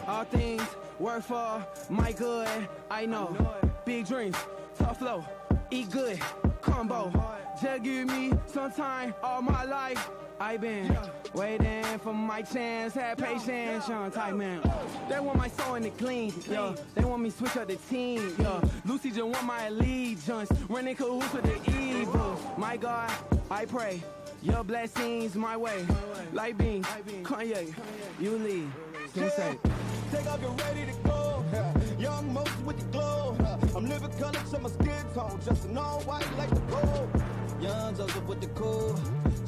All things work for my good, I know. Big dreams, tough flow, eat good, combo. Just give me some time, all my life I've been waiting for my chance, had patience, Sean tight man. They want my soul in the clean, yeah. They want me switch up the team, yeah. Lucy just want my allegiance, running cahoots with the evil. My God, I pray, your blessings my way. Light beam, Kanye, you lead, sensei. Take off, you're ready to go. Young Moses with the glow. I'm living color to my skin tone, just an all white like the gold. Young Joseph with the cool.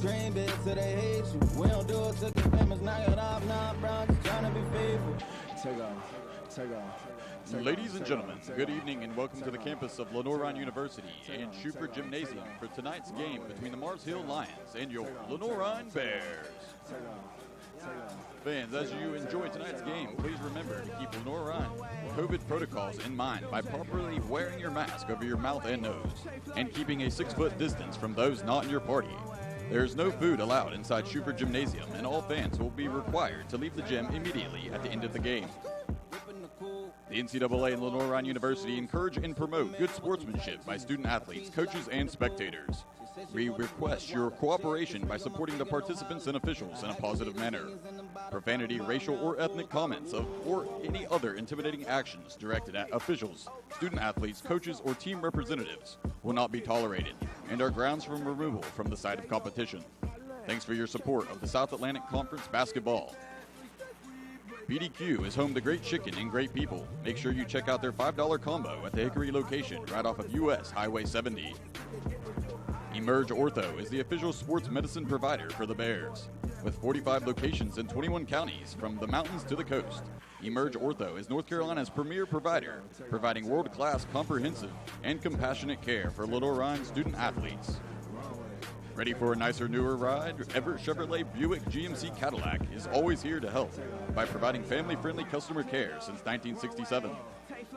Dream big till they hate you. We don't do it to get famous. Knock it off, nah, bro. Just trying to be faithful. Take off. Ladies and gentlemen, good evening and welcome to the campus of Lenoir-Rhyne University and Schubert Gymnasium for tonight's game between the Mars Hill Lions and your Lenoir-Rhyne Bears. Fans, as you enjoy tonight's game, please remember to keep Lenoir-Rhyne COVID protocols in mind by properly wearing your mask over your mouth and nose and keeping a 6-foot distance from those not in your party. There is no food allowed inside Schubert Gymnasium, and all fans will be required to leave the gym immediately at the end of the game. The NCAA and Lenoir-Rhyne University encourage and promote good sportsmanship by student athletes, coaches, and spectators. We request your cooperation by supporting the participants and officials in a positive manner. Profanity, racial, or ethnic comments or any other intimidating actions directed at officials, student athletes, coaches, or team representatives will not be tolerated and are grounds for removal from the site of competition. Thanks for your support of the South Atlantic Conference basketball. BDQ is home to great chicken and great people. Make sure you check out their $5 combo at the Hickory location right off of US Highway 70. Emerge Ortho is the official sports medicine provider for the Bears. With 45 locations in 21 counties from the mountains to the coast, Emerge Ortho is North Carolina's premier provider, providing world-class, comprehensive, and compassionate care for Lenoir-Rhyne student athletes. Ready for a nicer, newer ride? Everett Chevrolet Buick GMC Cadillac is always here to help by providing family-friendly customer care since 1967.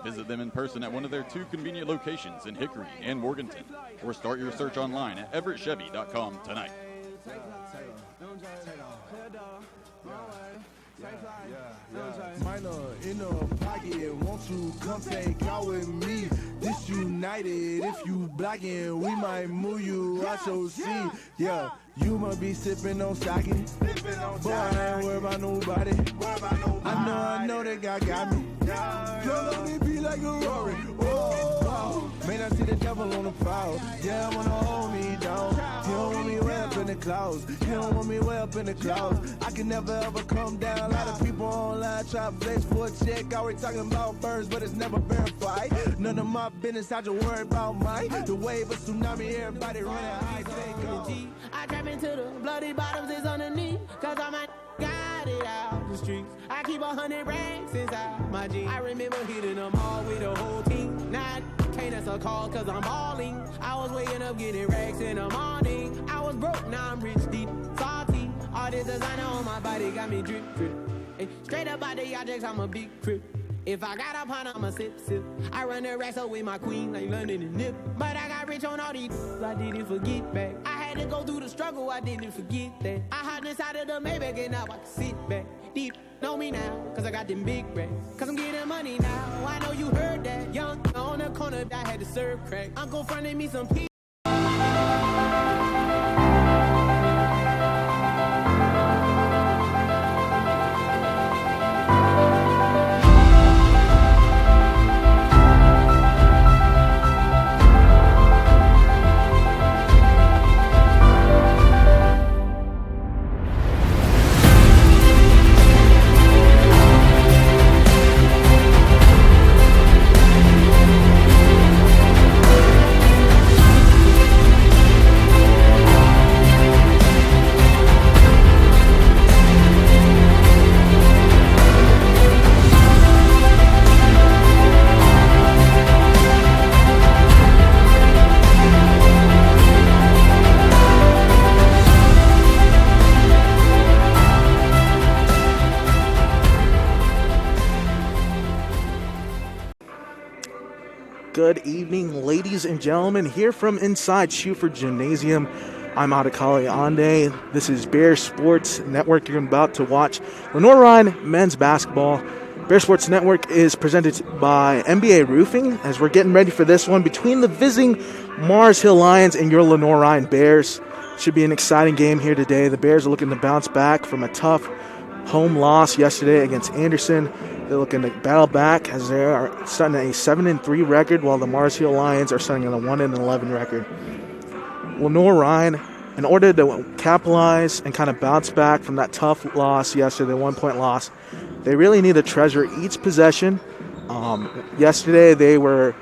Visit them in person at one of their 2 convenient locations in Hickory and Morganton, or start your search online at everettchevy.com tonight. Minor in the pocket, won't you come take out with me? Disunited, if you blocking, we might move you out your seat. Yeah, you must be sipping on sake. Boy, I ain't worried about nobody. I know that God got me. Girl, only be like a Rory. Oh, man, I see the devil on the prowl. Yeah, I wanna hold me down. You don't want me way up in the clouds. You don't want me way up in the clouds. I can never ever come down. A lot of people online try to flex for a check. Already talking about birds, but it's never verified. None of my business, I just worry about mine. The wave of tsunami, everybody running high. I trap into the bloody bottoms is underneath, cause I might got it out the streets. I keep 100 racks inside my jeans. I remember hitting them all with the whole team. Now I can't answer a call cause I'm balling. I was waking up getting racks in the morning. I was broke, now I'm rich, deep, salty. All this designer on my body got me drip, drip. Hey, straight up out the objects, I'm a big crip. If I got a pint, I'ma sip, sip. I run the racks up with my queen like London and Nip. But I got rich on all these, I didn't forget back. I had to go through the struggle, I didn't forget that. I hopped inside of the Maybach and now I can sit back. Deep, know me now, cause I got them big racks. Cause I'm getting money now, I know you heard that. Young, on the corner, I had to serve crack. Uncle fronted me some pee. Good evening, ladies and gentlemen, here from inside Schubert Gymnasium. I'm Adekale Ande. This is Bear Sports Network. You're about to watch Lenoir-Rhyne men's basketball. Bear Sports Network is presented by NBA Roofing as we're getting ready for this one between the visiting Mars Hill Lions and your Lenoir-Rhyne Bears. Should be an exciting game here today. The Bears are looking to bounce back from a tough home loss yesterday against Anderson. They're looking to battle back as they are starting a 7-3 record, while the Mars Hill Lions are starting on a 1-11 record. Lenoir-Rhyne, in order to capitalize and kind of bounce back from that tough loss yesterday, the 1-point loss, they really need to treasure each possession. Yesterday they were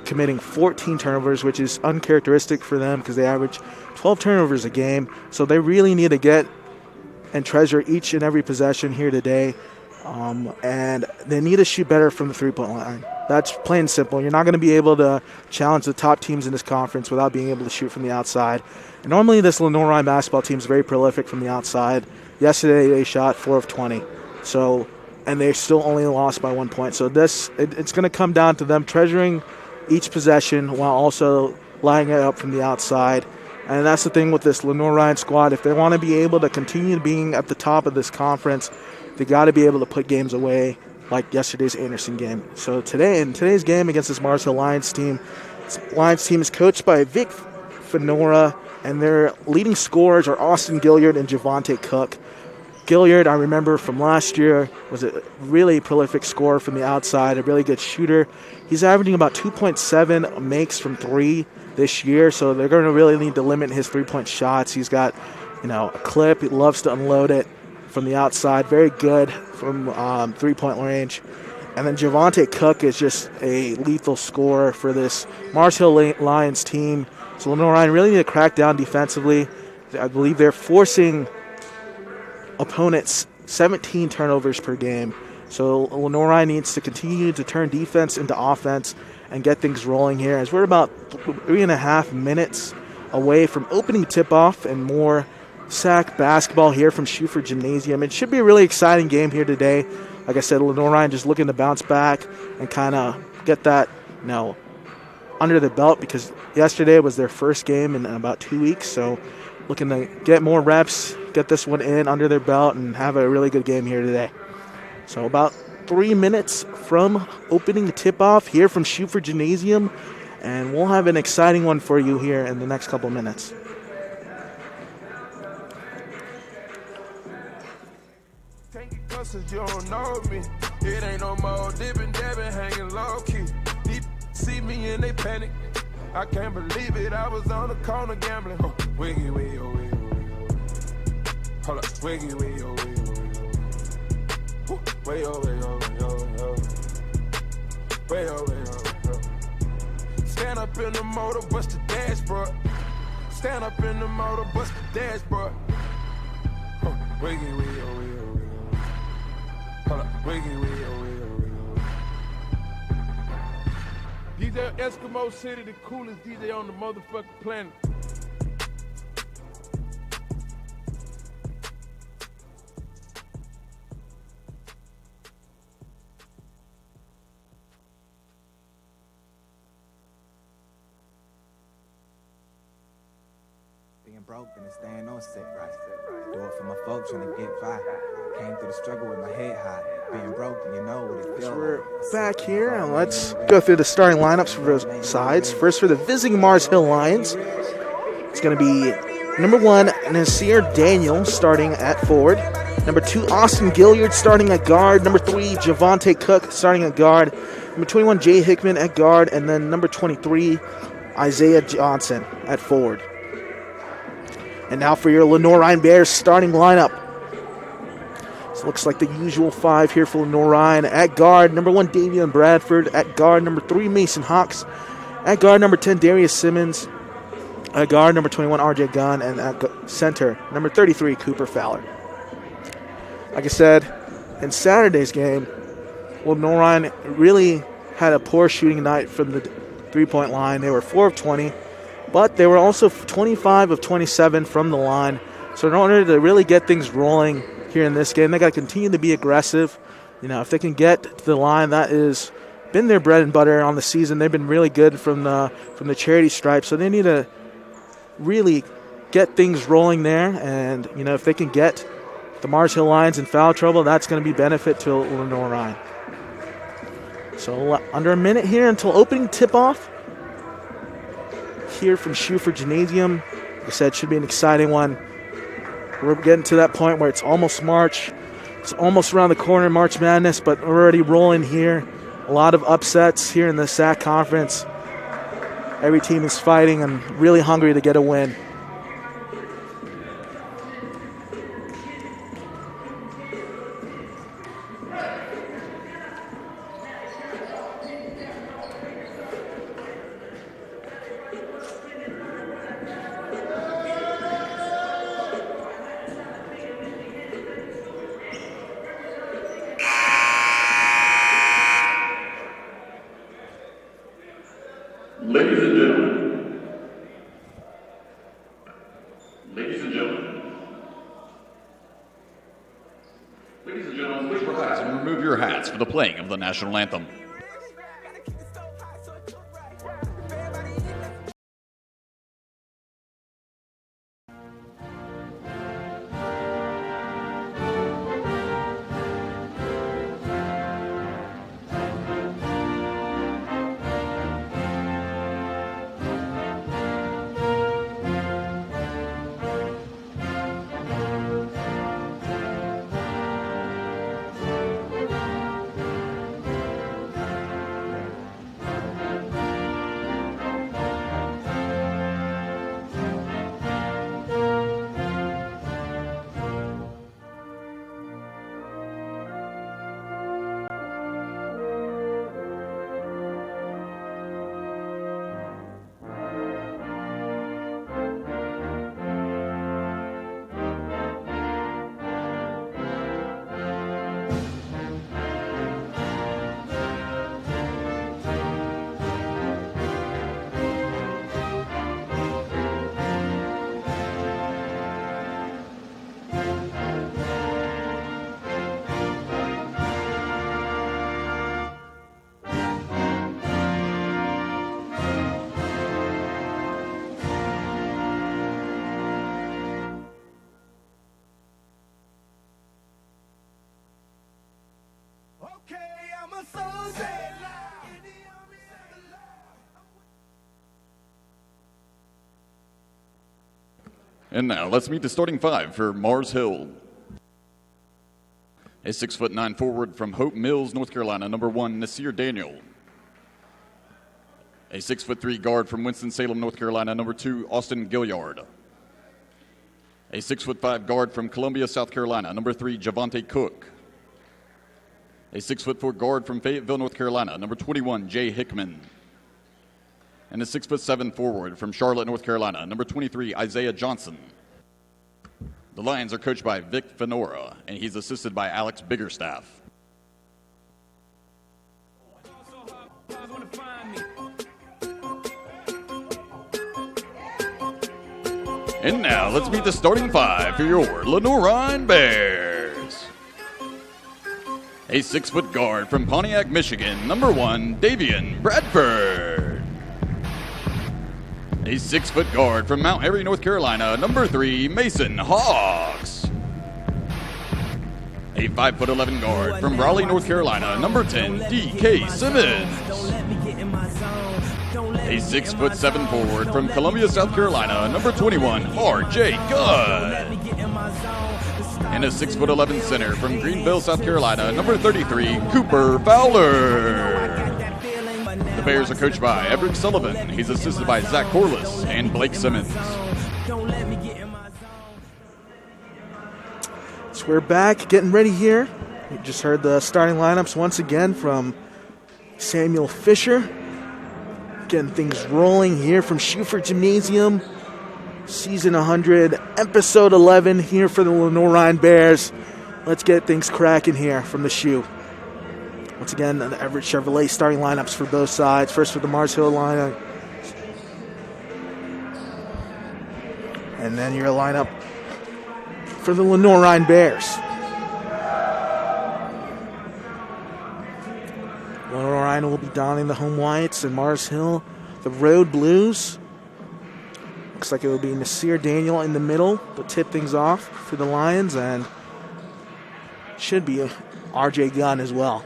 committing 14 turnovers, which is uncharacteristic for them because they average 12 turnovers a game. So they really need to get and treasure each and every possession here today. And they need to shoot better from the three-point line. That's plain and simple. You're not going to be able to challenge the top teams in this conference without being able to shoot from the outside. And normally this Lenoir-Rhyne basketball team is very prolific from the outside. Yesterday they shot 4 of 20. So, and they still only lost by 1 point. So it's going to come down to them treasuring each possession while also lining it up from the outside. And that's the thing with this Lenoir-Rhyne squad. If they want to be able to continue being at the top of this conference, they got to be able to put games away like yesterday's Anderson game. So in today's game against this Mars Hill Lions team is coached by Vic Fenora, and their leading scorers are Austin Gilliard and Javante Cook. Gilliard, I remember from last year, was a really prolific scorer from the outside, a really good shooter. He's averaging about 2.7 makes from three this year, so they're going to really need to limit his three-point shots. He's got, a clip. He loves to unload it from the outside. Very good from three-point range. And then Javante Cook is just a lethal scorer for this Mars Hill Lions team. So Lenoir-Rhyne really need to crack down defensively. I believe they're forcing opponents 17 turnovers per game. So Lenoir-Rhyne needs to continue to turn defense into offense and get things rolling here, as we're about 3.5 minutes away from opening tip-off and more SAC basketball here from Schuford Gymnasium. It should be a really exciting game here today. Like I said, Lenoir-Rhyne just looking to bounce back and kind of get that, under the belt, because yesterday was their first game in about 2 weeks. So looking to get more reps, get this one in under their belt, and have a really good game here today. So about 3 minutes from opening the tip-off here from Schuford Gymnasium, and we'll have an exciting one for you here in the next couple minutes. Since you don't know me, it ain't no more dipping, dabbing, hanging low key. Deep see me and they panic. I can't believe it. I was on the corner gambling. Oh, wiggy, wiggy, oh, wiggy, wiggy. Hold up, wiggy, wiggy, oh, wiggy, wiggy. Way, oh, way, oh, way, oh, way, oh, way, oh. Stand up in the motor, bust the dashboard. Stand up in the motor, bust the dashboard. Wiggy, wiggy, oh, wiggy, oh. Hold up, wiggy, wiggy, oh, wiggy, oh, wiggy. DJ Eskimo City, the coolest DJ on the motherfucking planet. Being broke and staying on set right. Do it for my folks when they get by. Came through the struggle with my head high. Being broke, you know what it feels. We're back here, and let's go through the starting lineups for both sides. First, for the visiting Mars Hill Lions, it's going to be number 1, Nasir Daniel starting at forward. Number 2, Austin Gilliard starting at guard. Number 3, Javante Cook starting at guard. Number 21, Jay Hickman at guard. And then number 23, Isaiah Johnson at forward. And now for your Lenoir-Rhyne Bears starting lineup. So looks like the usual 5 here for Lenoir-Rhyne. At guard, number 1, Davion Bradford. At guard, number 3, Mason Hawks. At guard, number 10, Darius Simmons. At guard, number 21, RJ Gunn. And at center, number 33, Cooper Fowler. Like I said, in Saturday's game, Lenoir-Rhyne really had a poor shooting night from the three-point line. They were 4 of 20. But they were also 25 of 27 from the line. So in order to really get things rolling here in this game, they got to continue to be aggressive. If they can get to the line, that is been their bread and butter on the season. They've been really good from the charity stripe. So they need to really get things rolling there. And, if they can get the Mars Hill Lions in foul trouble, that's going to be benefit to Lenoir-Rhyne. So under a minute here until opening tip-off here from Schuford Gymnasium. Like I said, should be an exciting one. We're getting to that point where it's almost March. It's almost around the corner, March Madness, but we're already rolling here. A lot of upsets here in the SAC Conference. Every team is fighting and really hungry to get a win. Ladies and gentlemen. Ladies and gentlemen. Ladies and gentlemen, please Relax and remove your hats for the playing of the national anthem. And now, let's meet the starting five for Mars Hill. A 6'9" forward from Hope Mills, North Carolina, number 1, Nasir Daniel. A 6'3" guard from Winston-Salem, North Carolina, number 2, Austin Gilliard. A 6'5" guard from Columbia, South Carolina, number 3, Javante Cook. A 6'4" guard from Fayetteville, North Carolina, number 21, Jay Hickman. And a 6'7" forward from Charlotte, North Carolina, number 23, Isaiah Johnson. The Lions are coached by Vic Fenora, and he's assisted by Alex Biggerstaff. And now, let's meet the starting five for your Lenoir-Rhyne Bears. A 6-foot guard from Pontiac, Michigan, number 1, Davian Bradford. A 6-foot guard from Mount Airy, North Carolina, number 3, Mason Hawks. A 5'11" guard from Raleigh, North Carolina, number 10, D.K. Simmons. A 6'7" forward from Columbia, South Carolina, number 21, R.J. Gunn. And a 6'11" center from Greenville, South Carolina, number 33, Cooper Fowler. The Bears are coached by Everett Sullivan. He's assisted by Zach Corliss and Blake Simmons. So we're back, getting ready here. You just heard the starting lineups once again from Samuel Fisher. Getting things rolling here from Schuford Gymnasium. Season 100, Episode 11 here for the Lenoir-Rhyne Bears. Let's get things cracking here from the shoe. Once again, the Everett Chevrolet starting lineups for both sides. First for the Mars Hill lineup. And then your lineup for the Lenoir-Rhyne Bears. Lenoir-Rhyne will be donning the home whites, and Mars Hill the road blues. Looks like it will be Nasir Daniel in the middle to tip things off for the Lions, and should be RJ Gunn as well.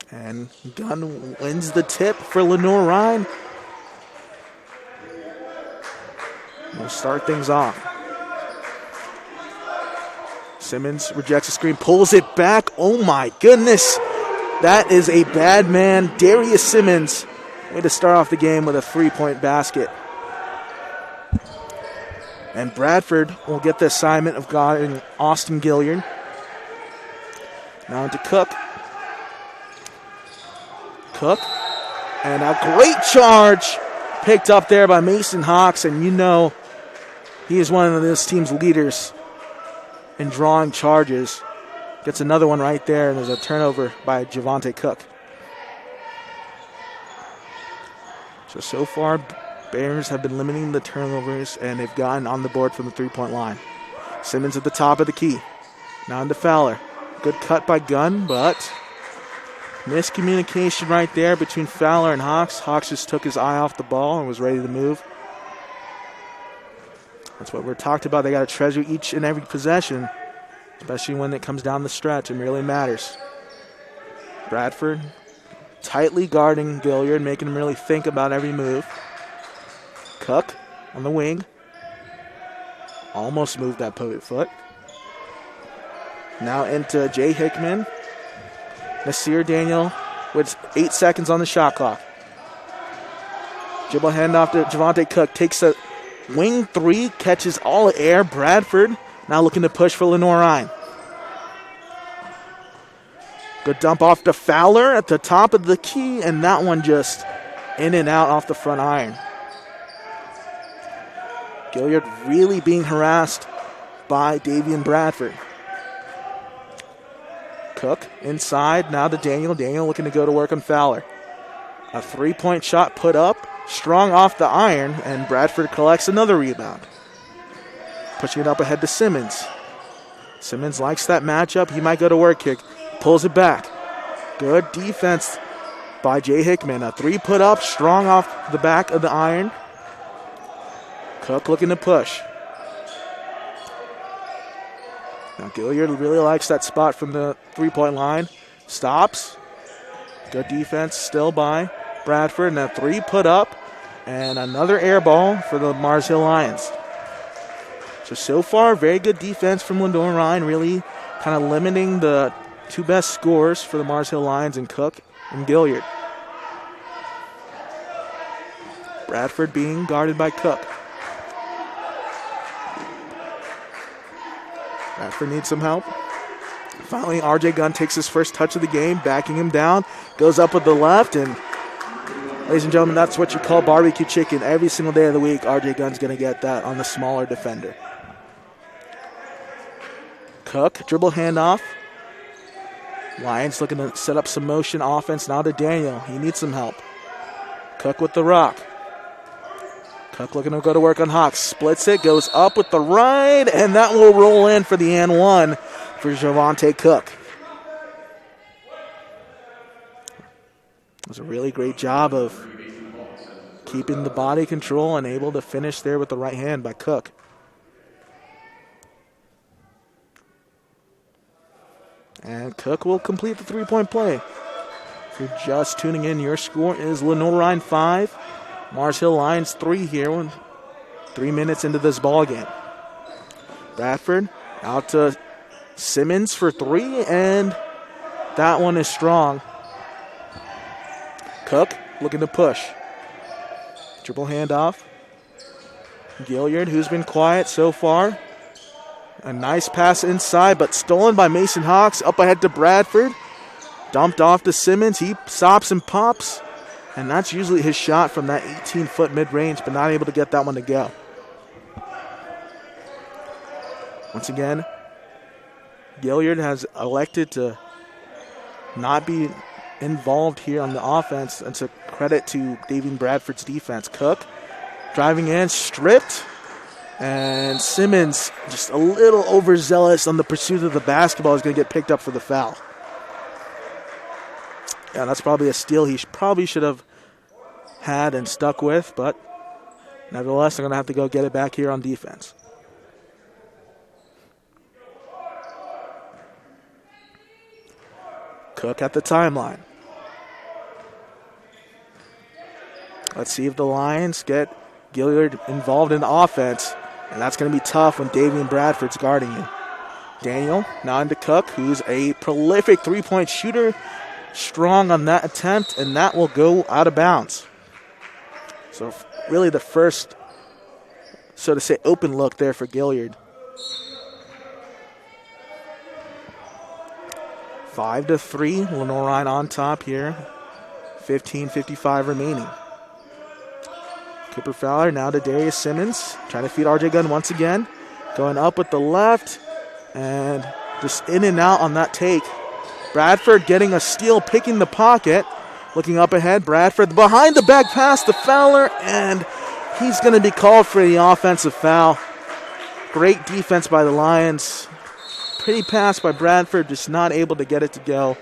And Gunn wins the tip for Lenoir-Rhyne. We'll start things off. Simmons rejects the screen, pulls it back. Oh my goodness. That is a bad man. Darius Simmons, way to start off the game with a 3-point basket. And Bradford will get the assignment of guarding Austin Gilliard. Now into Cook. Cook. And a great charge picked up there by Mason Hawks. And you know he is one of this team's leaders in drawing charges. Gets another one right there, and there's a turnover by Javante Cook. So far, Bears have been limiting the turnovers, and they've gotten on the board from the 3-point line. Simmons at the top of the key. Now into Fowler. Good cut by Gunn, but miscommunication right there between Fowler and Hawks. Hawks just took his eye off the ball and was ready to move. That's what we're talked about. They got to treasure each and every possession, especially when it comes down the stretch. It really matters. Bradford tightly guarding Gilliard, making him really think about every move. Cook on the wing. Almost moved that pivot foot. Now into Jay Hickman. Nasir Daniel with 8 seconds on the shot clock. Dribble handoff to Javante Cook. Takes a wing 3, catches all air. Bradford now looking to push for Lenoir-Rhyne. Good dump off to Fowler at the top of the key, and that one just in and out off the front iron. Gilliard really being harassed by Davian Bradford. Cook inside, now to Daniel. Daniel looking to go to work on Fowler. A 3-point shot put up, strong off the iron, and Bradford collects another rebound. Pushing it up ahead to Simmons. Simmons likes that matchup. He might go to work kick. Pulls it back. Good defense by Jay Hickman. A 3 put up, strong off the back of the iron. Cook looking to push. Now Gilliard really likes that spot from the 3-point line. Stops. Good defense still by Bradford. And a 3 put up. And another air ball for the Mars Hill Lions. So far, very good defense from Lenoir-Rhyne, really kind of limiting the 2 best scorers for the Mars Hill Lions in Cook and Gilliard. Bradford being guarded by Cook. Bradford needs some help. Finally, RJ Gunn takes his first touch of the game, backing him down, goes up with the left, and ladies and gentlemen, that's what you call barbecue chicken. Every single day of the week, RJ Gunn's going to get that on the smaller defender. Cook, dribble handoff. Lions looking to set up some motion offense now to Daniel. He needs some help. Cook with the rock. Cook looking to go to work on Hawks. Splits it, goes up with the right, and that will roll in for the and 1 for Javante Cook. It was a really great job of keeping the body control and able to finish there with the right hand by Cook. And Cook will complete the 3-point play. If you're just tuning in, your score is Lenoir-Rhyne 5, Mars Hill Lions 3 here, 3 minutes into this ball game. Bradford out to Simmons for 3, and that one is strong. Cook looking to push. Dribble handoff. Gilliard, who's been quiet so far. A nice pass inside, but stolen by Mason Hawks. Up ahead to Bradford. Dumped off to Simmons. He stops and pops. And that's usually his shot from that 18-foot mid-range, but not able to get that one to go. Once again, Gilliard has elected to not be involved here on the offense. It's a credit to Davian Bradford's defense. Cook driving in, stripped. And Simmons, just a little overzealous on the pursuit of the basketball, is going to get picked up for the foul. Yeah, that's probably a steal he probably should have had and stuck with, but nevertheless, they're going to have to go get it back here on defense. Cook at the timeline. Let's see if the Lions get Gilliard involved in the offense, and that's going to be tough when Davian Bradford's guarding you. Daniel now into Cook, who's a prolific three-point shooter, strong on that attempt, and that will go out of bounds. So really the first, so to say, open look there for Gilliard. 5-3, Lenoir-Rhyne on top here. 15:55 remaining. Cooper Fowler now to Darius Simmons, trying to feed RJ Gunn once again. Going up with the left, and just in and out on that take. Bradford getting a steal, picking the pocket. Looking up ahead, Bradford behind the back pass to Fowler, and he's going to be called for the offensive foul. Great defense by the Lions. Pretty pass by Bradford, just not able to get it to go.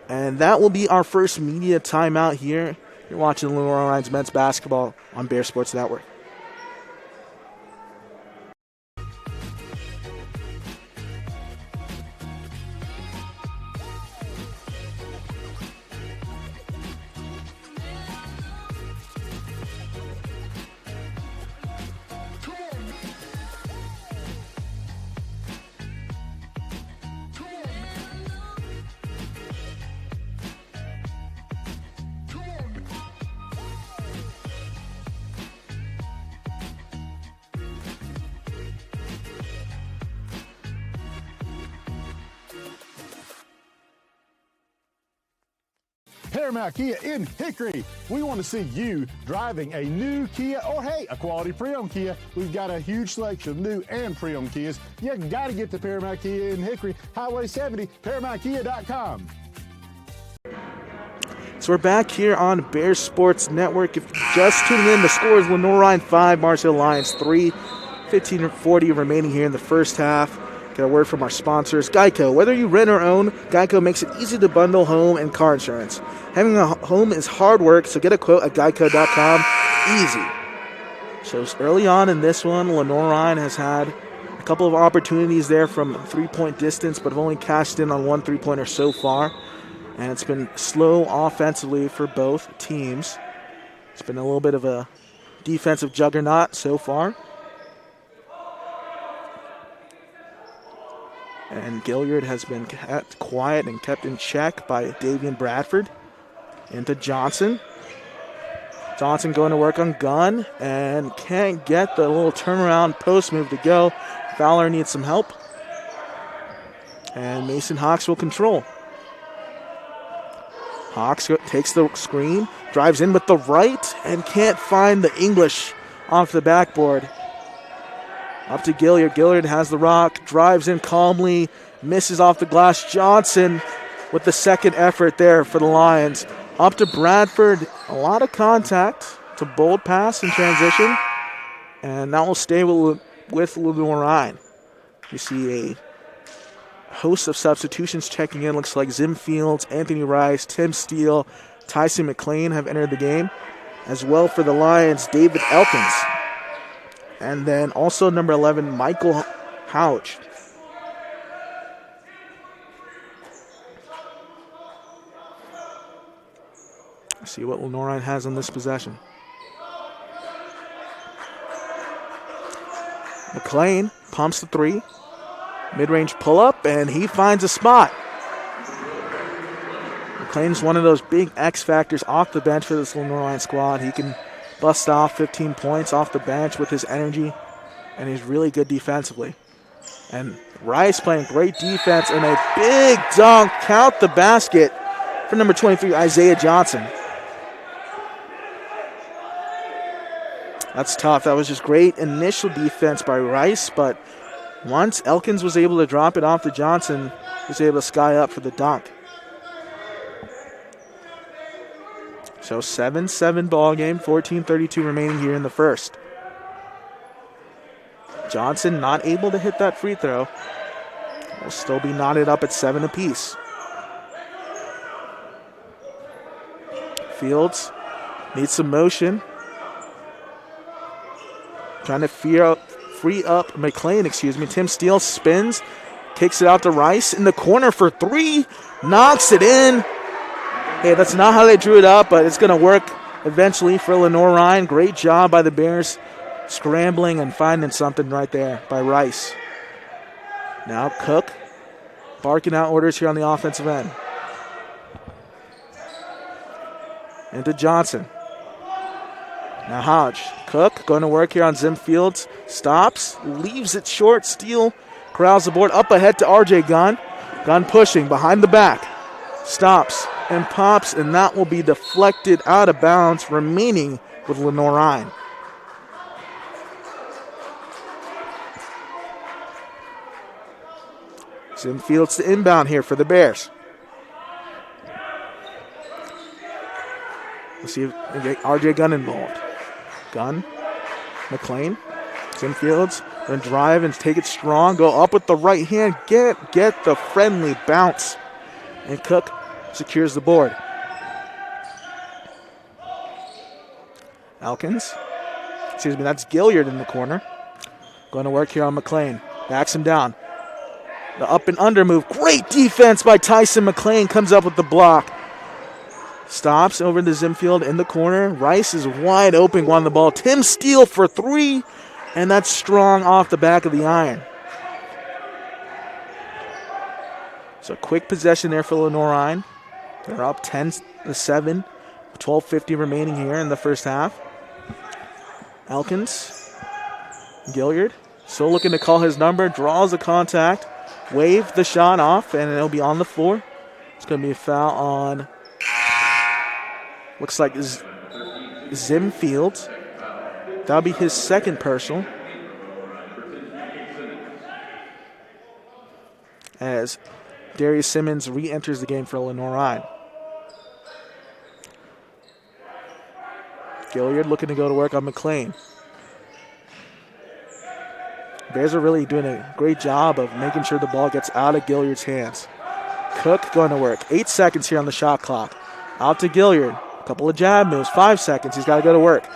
And that will be our first media timeout here. You're watching Lenoir-Rhyne's men's basketball on Bear Sports Network. Paramount Kia in Hickory. We want to see you driving a new Kia or, hey, a quality pre-owned Kia. We've got a huge selection of new and pre-owned Kias. You got to get to Paramount Kia in Hickory, Highway 70, ParamountKia.com. So we're back here on Bear Sports Network. If you're just tuning in, the score is Lenoir-Rhyne 5, Marshall Lions 3. 15:40 remaining here in the first half. Get a word from our sponsors. Geico. Whether you rent or own, Geico makes it easy to bundle home and car insurance. Having a home is hard work, so get a quote at geico.com. Easy. So early on in this one, Lenoir-Rhyne has had a couple of opportunities there from three-point distance, but have only cashed in on one three-pointer so far. And it's been slow offensively for both teams. It's been a little bit of a defensive juggernaut so far. And Gilliard has been kept quiet and kept in check by Davian Bradford. Into Johnson. Johnson going to work on Gunn and can't get the little turnaround post move to go. Fowler needs some help. And Mason Hawks will control. Hawks takes the screen, drives in with the right, and can't find the English off the backboard. Up to Gilliard. Gilliard has the rock, drives in calmly, misses off the glass. Johnson with the second effort there for the Lions. Up to Bradford. A lot of contact. It's a bold pass in transition. And that will stay with Lenoir-Rhyne. You see a host of substitutions checking in. Looks like Zim Fields, Anthony Rice, Tim Steele, Tyson McLean have entered the game. As well for the Lions, David Elkins. And then also number 11, Michael Houch. See what Lenoir-Rhyne has on this possession. McLean pumps the three. Mid-range pull-up, and he finds a spot. McLean's one of those big X factors off the bench for this Lenoir-Rhyne squad. He can bust off 15 points off the bench with his energy, and he's really good defensively. And Rice playing great defense, and a big dunk, count the basket for number 23, Isaiah Johnson. That's tough. That was just great initial defense by Rice, but once Elkins was able to drop it off to Johnson, he was able to sky up for the dunk. So 7-7 ball game, 14:32 remaining here in the first. Johnson not able to hit that free throw. Will still be knotted up at 7 apiece. Fields needs some motion. Trying to free up McLean, Tim Steele spins, kicks it out to Rice in the corner for 3, knocks it in. Hey, that's not how they drew it up, but it's going to work eventually for Lenoir-Rhyne. Great job by the Bears, scrambling and finding something right there by Rice. Now Cook barking out orders here on the offensive end. Into Johnson. Now Hodge. Cook going to work here on Zim Fields. Stops. Leaves it short. Steele corrals the board. Up ahead to RJ Gunn. Gunn pushing behind the back. Stops and pops, and that will be deflected out of bounds, remaining with Lenoir-Rhyne. Zim Fields to inbound here for the Bears. Let's see if we get RJ Gunn involved. Gunn, McLean, Zim Fields, then drive and take it strong. Go up with the right hand. Get the friendly bounce. And Cook secures the board. That's Gilliard in the corner. Going to work here on McLean. Backs him down. The up and under move. Great defense by Tyson McLean. Comes up with the block. Stops over to Zimfield in the corner. Rice is wide open on the ball. Tim Steele for 3. And that's strong off the back of the iron. So quick possession there for Lenoir-Rhyne. They're up 10-7. 12:50 remaining here in the first half. Elkins. Gilliard. Still looking to call his number. Draws the contact. Wave the shot off, and it'll be on the floor. It's going to be a foul on, looks like Zim Fields. That'll be his second personal. As Darius Simmons re-enters the game for Lenoir-Rhyne. Gilliard looking to go to work on McLean. Bears are really doing a great job of making sure the ball gets out of Gilliard's hands. Cook going to work. 8 seconds here on the shot clock. Out to Gilliard. A couple of jab moves. 5 seconds. He's got to go to work.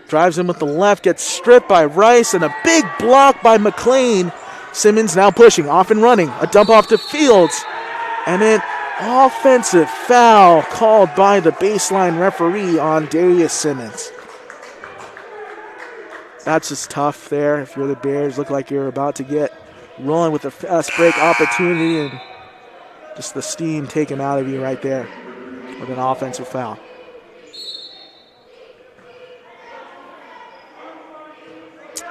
Drives in with the left. Gets stripped by Rice. And a big block by McLean. Simmons now pushing. Off and running. A dump off to Fields. And an offensive foul called by the baseline referee on Darius Simmons. That's just tough there. If you're the Bears, look like you're about to get rolling with a fast break opportunity, and just the steam taken out of you right there with an offensive foul.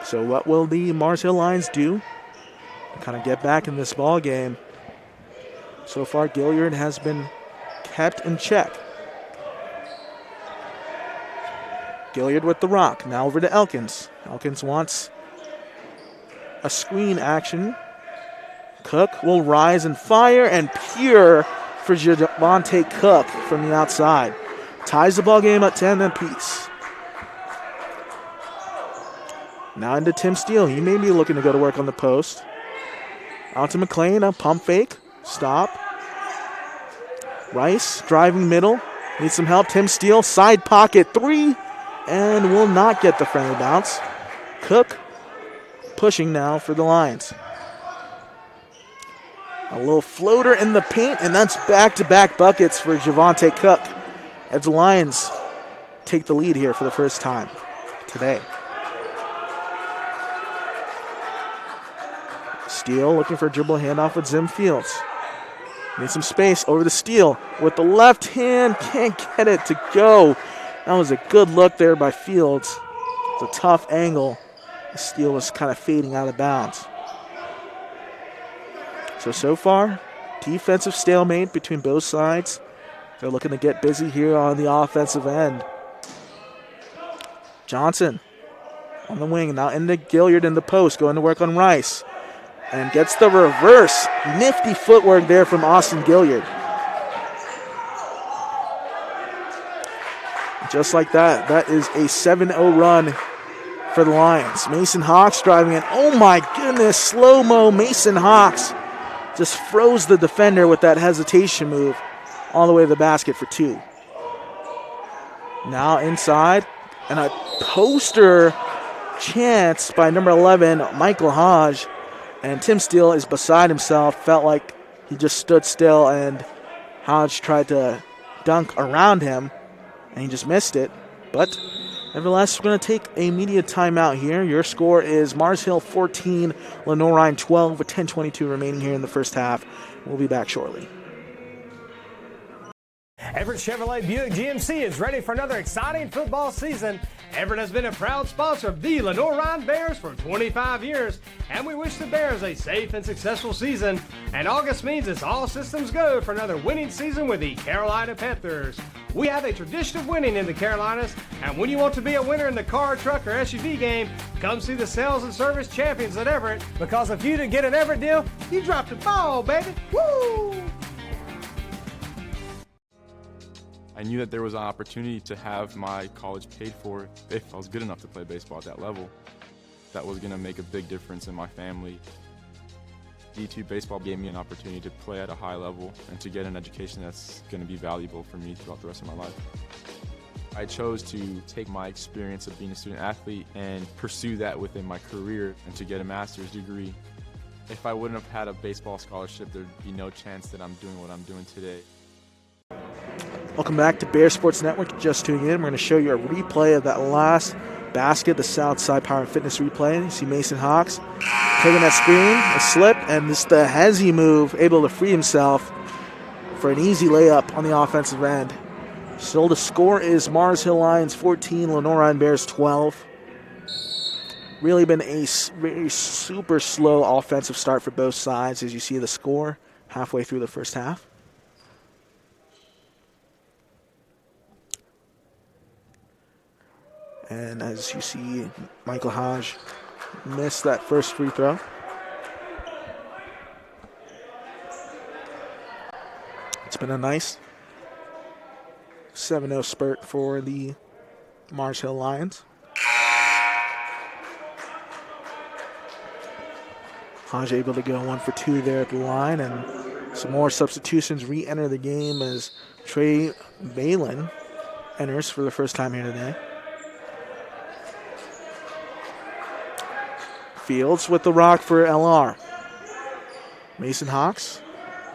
So what will the Mars Hill Lions do to kind of get back in this ball game? So far, Gilliard has been kept in check. Gilliard with the rock. Now over to Elkins. Elkins wants a screen action. Cook will rise and fire, and pure for Javonte Cook from the outside. Ties the ball game at 10 apiece. Now into Tim Steele. He may be looking to go to work on the post. Out to McLean, a pump fake. Stop. Rice driving middle. Needs some help. Tim Steele, side pocket 3. And will not get the friendly bounce. Cook pushing now for the Lions. A little floater in the paint, and that's back-to-back buckets for Javonte Cook as the Lions take the lead here for the first time today. Steele looking for a dribble handoff with Zim Fields. Needs some space over to Steele with the left hand. Can't get it to go. That was a good look there by Fields. It's a tough angle. Steele was kind of fading out of bounds. So far, defensive stalemate between both sides. They're looking to get busy here on the offensive end. Johnson on the wing. Now into Gilliard in the post. Going to work on Rice. And gets the reverse. Nifty footwork there from Austin Gilliard. Just like that, that is a 7-0 run for the Lions. Mason Hawks driving in. Oh my goodness, slow-mo Mason Hawks just froze the defender with that hesitation move all the way to the basket for 2. Now inside, and a poster chance by number 11, Michael Hodge. And Tim Steele is beside himself, felt like he just stood still, and Hodge tried to dunk around him, and he just missed it. But nevertheless, we're going to take a media timeout here. Your score is Mars Hill 14, Lenoir-Rhyne 12, with 10:22 remaining here in the first half. We'll be back shortly. Everett Chevrolet Buick GMC is ready for another exciting football season. Everett has been a proud sponsor of the Lenoir-Rhyne Bears for 25 years, and we wish the Bears a safe and successful season. And August means it's all systems go for another winning season with the Carolina Panthers. We have a tradition of winning in the Carolinas, and when you want to be a winner in the car, truck, or SUV game, come see the sales and service champions at Everett, because if you didn't get an Everett deal, you dropped the ball, baby. Woo! I knew that there was an opportunity to have my college paid for if I was good enough to play baseball at that level. That was going to make a big difference in my family. D2 baseball gave me an opportunity to play at a high level and to get an education that's going to be valuable for me throughout the rest of my life. I chose to take my experience of being a student athlete and pursue that within my career and to get a master's degree. If I wouldn't have had a baseball scholarship, there'd be no chance that I'm doing what I'm doing today. Welcome back to Bear Sports Network. Just tuning in, we're going to show you a replay of that last basket, the Southside Power and Fitness replay. You see Mason Hawks taking that screen, a slip, and this the hezzy move, able to free himself for an easy layup on the offensive end. Still, the score is Mars Hill Lions 14, Lenoir-Rhyne Bears 12. Really been a very super slow offensive start for both sides, as you see the score halfway through the first half. And as you see, Michael Hodge missed that first free throw. It's been a nice 7-0 spurt for the Mars Hill Lions. Hodge able to go 1 for 2 there at the line, and some more substitutions re-enter the game as Trey Balin enters for the first time here today. Fields with the rock for LR. Mason Hawks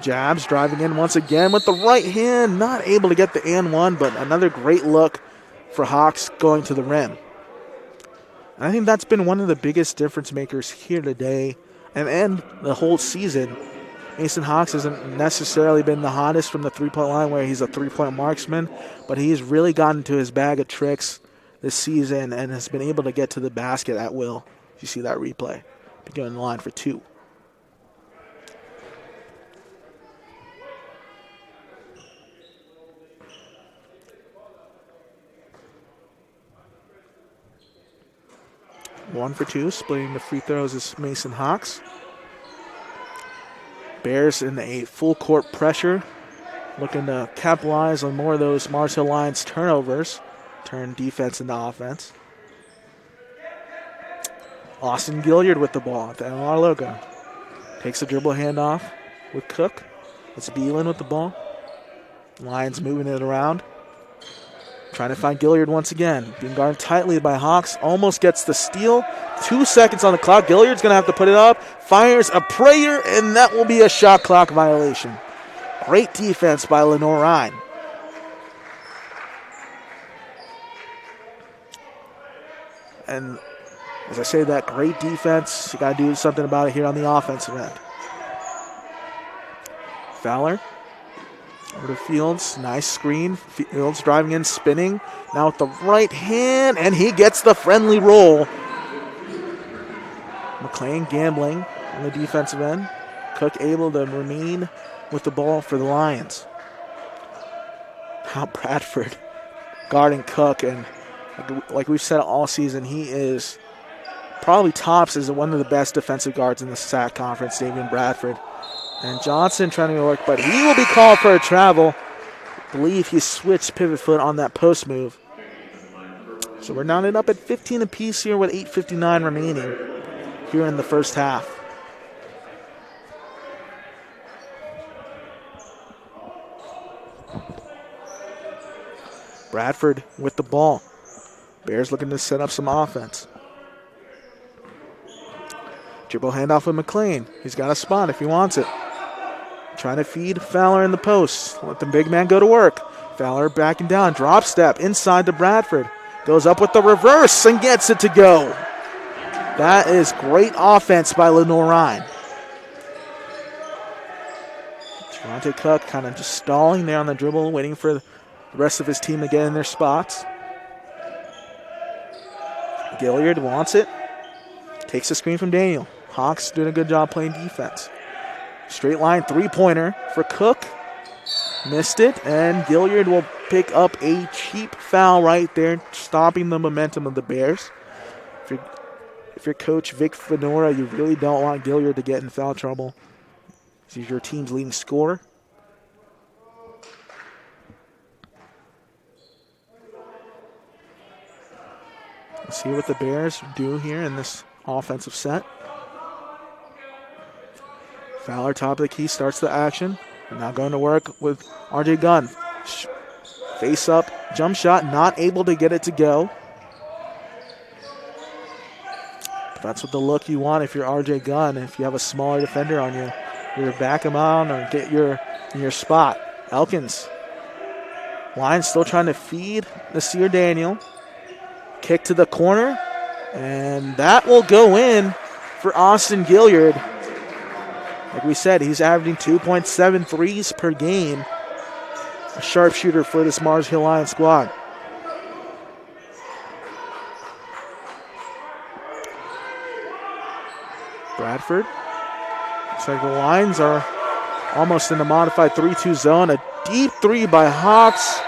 jabs, driving in once again with the right hand. Not able to get the and one, but another great look for Hawks going to the rim. And I think that's been one of the biggest difference makers here today and the whole season. Mason Hawks hasn't necessarily been the hottest from the three-point line where he's a three-point marksman, but he's really gotten to his bag of tricks this season and has been able to get to the basket at will. You see that replay. Going the line for 2. One for 2, splitting the free throws is Mason Hawks. Bears in a full court pressure, looking to capitalize on more of those Mars Hill Lions turnovers, turn defense into offense. Austin Gilliard with the ball at the NLR logo. Takes a dribble handoff with Cook. It's Beelan with the ball. Lions moving it around. Trying to find Gilliard once again. Being guarded tightly by Hawks. Almost gets the steal. 2 seconds on the clock. Gilliard's going to have to put it up. Fires a prayer, and that will be a shot clock violation. Great defense by Lenoir-Rhyne. And as I say that, great defense. You got to do something about it here on the offensive end. Fowler over to Fields. Nice screen. Fields driving in, spinning. Now with the right hand, and he gets the friendly roll. McLean gambling on the defensive end. Cook able to remain with the ball for the Lions. Now Bradford guarding Cook, and like we've said all season, he is probably tops as one of the best defensive guards in the SAC conference, Davian Bradford. And Johnson trying to work, but he will be called for a travel. I believe he switched pivot foot on that post move. So we're now up at 15 apiece here with 8:59 remaining here in the first half. Bradford with the ball. Bears looking to set up some offense. Dribble handoff with McLean. He's got a spot if he wants it. Trying to feed Fowler in the post. Let the big man go to work. Fowler backing down. Drop step inside to Bradford. Goes up with the reverse and gets it to go. That is great offense by Lenoir-Rhyne. Javante Cook kind of just stalling there on the dribble, waiting for the rest of his team to get in their spots. Gilliard wants it. Takes the screen from Daniel. Hawks doing a good job playing defense. Straight line three-pointer for Cook. Missed it, and Gilliard will pick up a cheap foul right there, stopping the momentum of the Bears. If you're Coach Vic Fenora, you really don't want Gilliard to get in foul trouble. He's your team's leading scorer. Let's see what the Bears do here in this offensive set. Fowler, top of the key, starts the action. We're now going to work with RJ Gunn. Face up, jump shot, not able to get it to go. But that's what the look you want if you're RJ Gunn. If you have a smaller defender on you, either back him on or get in your spot. Elkins. Line still trying to feed Nasir Daniel. Kick to the corner, and that will go in for Austin Gilliard. Like we said, he's averaging 2.7 threes per game. A sharpshooter for this Mars Hill Lions squad. Bradford. Looks like the Lions are almost in the modified 3-2 zone. A deep three by Hawks.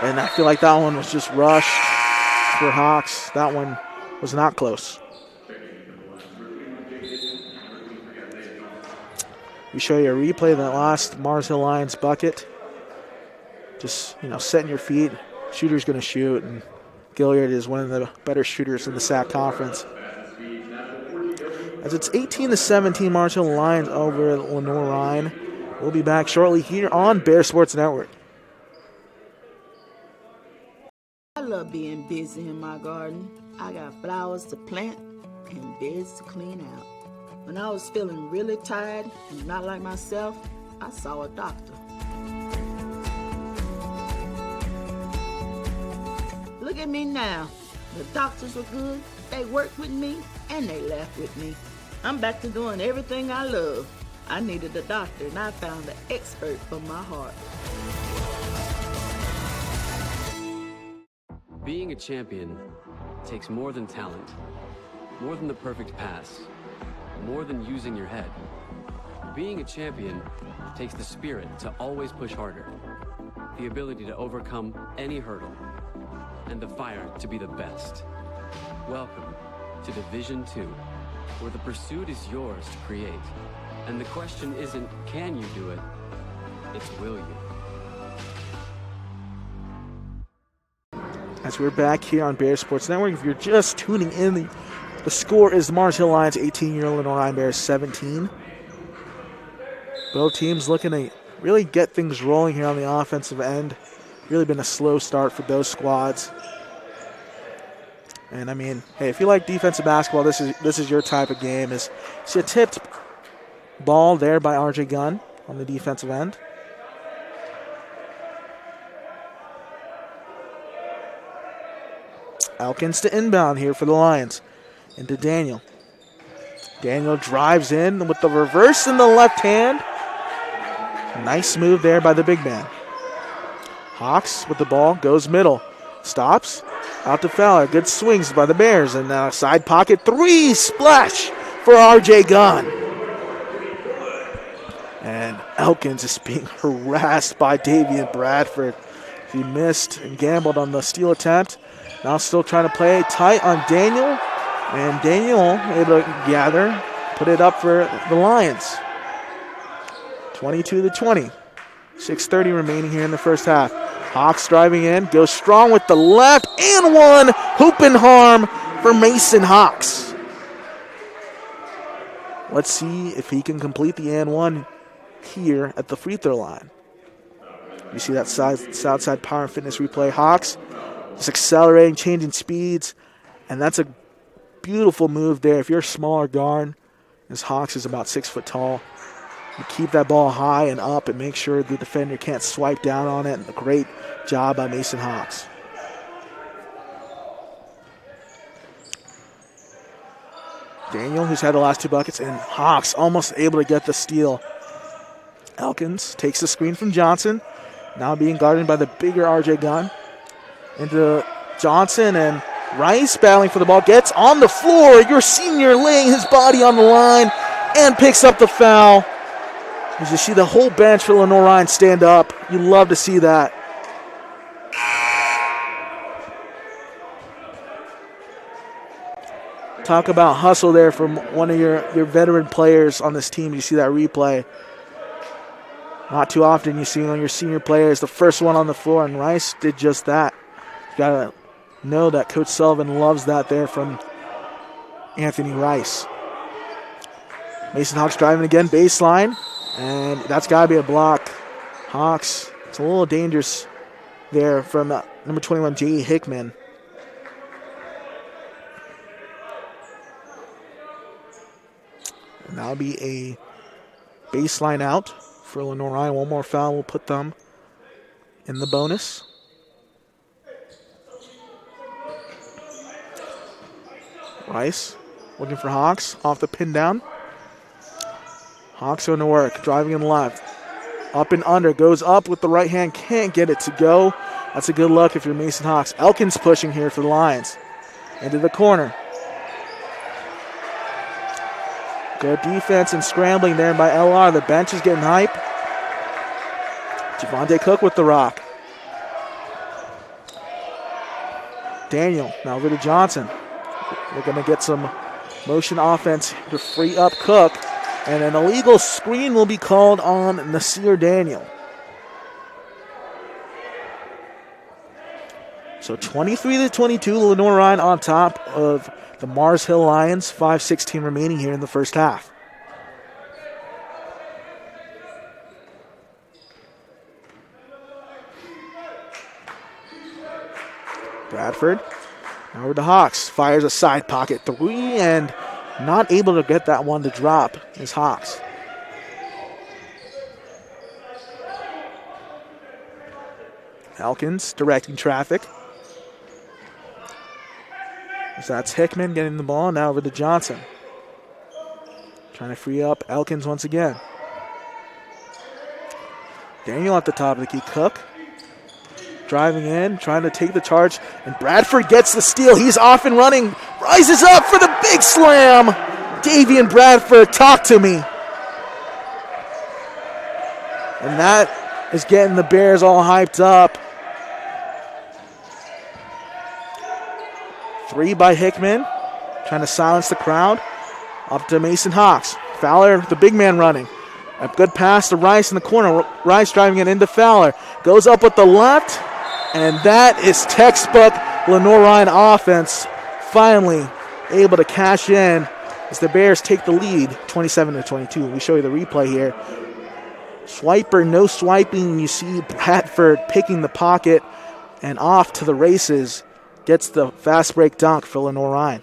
And I feel like that one was just rushed for Hawks. That one was not close. We show you a replay of that last Mars Hill Lions bucket. Just, setting your feet. Shooter's going to shoot, and Gilliard is one of the better shooters in the SAC conference. As it's 18-17, Mars Hill Lions over at Lenoir-Rhyne. We'll be back shortly here on Bear Sports Network. I love being busy in my garden. I got flowers to plant and beds to clean out. When I was feeling really tired and not like myself, I saw a doctor. Look at me now. The doctors were good, they worked with me, and they laughed with me. I'm back to doing everything I love. I needed a doctor, and I found the expert for my heart. Being a champion takes more than talent, more than the perfect pass, more than using your head. Being a champion takes the spirit to always push harder, the ability to overcome any hurdle, and the fire to be the best. Welcome to Division II, where the pursuit is yours to create. And the question isn't, can you do it? It's, will you? As we're back here on Bear Sports Network, if you're just tuning in, the score is the Mars Hill Lions 18, Lenoir-Rhyne Bears 17. Both teams looking to really get things rolling here on the offensive end. Really been a slow start for both squads. And I mean, hey, if you like defensive basketball, this is your type of game. See a tipped ball there by RJ Gunn on the defensive end. Elkins to inbound here for the Lions. Into Daniel. Daniel drives in with the reverse in the left hand. Nice move there by the big man. Hawks with the ball, goes middle. Stops, out to Fowler. Good swings by the Bears. And now side pocket three, splash for RJ Gunn. And Elkins is being harassed by Davian Bradford. He missed and gambled on the steal attempt. Now still trying to play tight on Daniel. And Daniel able to gather, put it up for the Lions. 22-20. 6:30 remaining here in the first half. Hawks driving in, goes strong with the left, and one. Hoop and harm for Mason Hawks. Let's see if he can complete the and one here at the free throw line. You see that Southside Power and Fitness replay. Hawks just accelerating, changing speeds, and that's a beautiful move there. If you're a smaller guard, as Hawks is about 6 foot tall, you keep that ball high and up and make sure the defender can't swipe down on it. And a great job by Mason Hawks. Daniel, who's had the last 2 buckets, and Hawks almost able to get the steal. Elkins takes the screen from Johnson, now being guarded by the bigger RJ Gunn. Into Johnson, and Rice battling for the ball, gets on the floor. Your senior laying his body on the line and picks up the foul. As you see the whole bench for Lenoir-Rhyne stand up. You love to see that. Talk about hustle there from one of your veteran players on this team. You see that replay. Not too often you see one of your senior players, the first one on the floor, and Rice did just that. You got to know that Coach Sullivan loves that there from Anthony Rice. Mason Hawks driving again, baseline, and that's got to be a block. Hawks, it's a little dangerous there from number 21, J.E. Hickman. And that'll be a baseline out for Lenoir-Rhyne. One more foul will put them in the bonus. Rice looking for Hawks off the pin down. Hawks on the work, driving in left. Up and under, goes up with the right hand, can't get it to go. That's a good look if you're Mason Hawks. Elkins pushing here for the Lions. Into the corner. Good defense and scrambling there by LR. The bench is getting hype. Javante Cook with the rock. Daniel, now over to Johnson. We're going to get some motion offense to free up Cook. And an illegal screen will be called on Nasir Daniel. So 23-22, Lenoir-Rhyne on top of the Mars Hill Lions. 5:16 remaining here in the first half. Bradford, over to Hawks, fires a side pocket 3 and not able to get that one to drop is Hawks. Elkins directing traffic. So that's Hickman getting the ball, now over to Johnson. Trying to free up Elkins once again. Daniel at the top of the key. Cook driving in, trying to take the charge, and Bradford gets the steal. He's off and running, rises up for the big slam. Davian Bradford, talk to me. And that is getting the Bears all hyped up. 3 by Hickman, trying to silence the crowd. Up to Mason Hawks. Fowler, the big man running. A good pass to Rice in the corner. Rice driving it into Fowler. Goes up with the left. And that is textbook Lenoir-Rhyne offense. Finally able to cash in as the Bears take the lead 27-22. We show you the replay here. Swiper, no swiping. You see Bradford picking the pocket and off to the races. Gets the fast break dunk for Lenoir-Rhyne.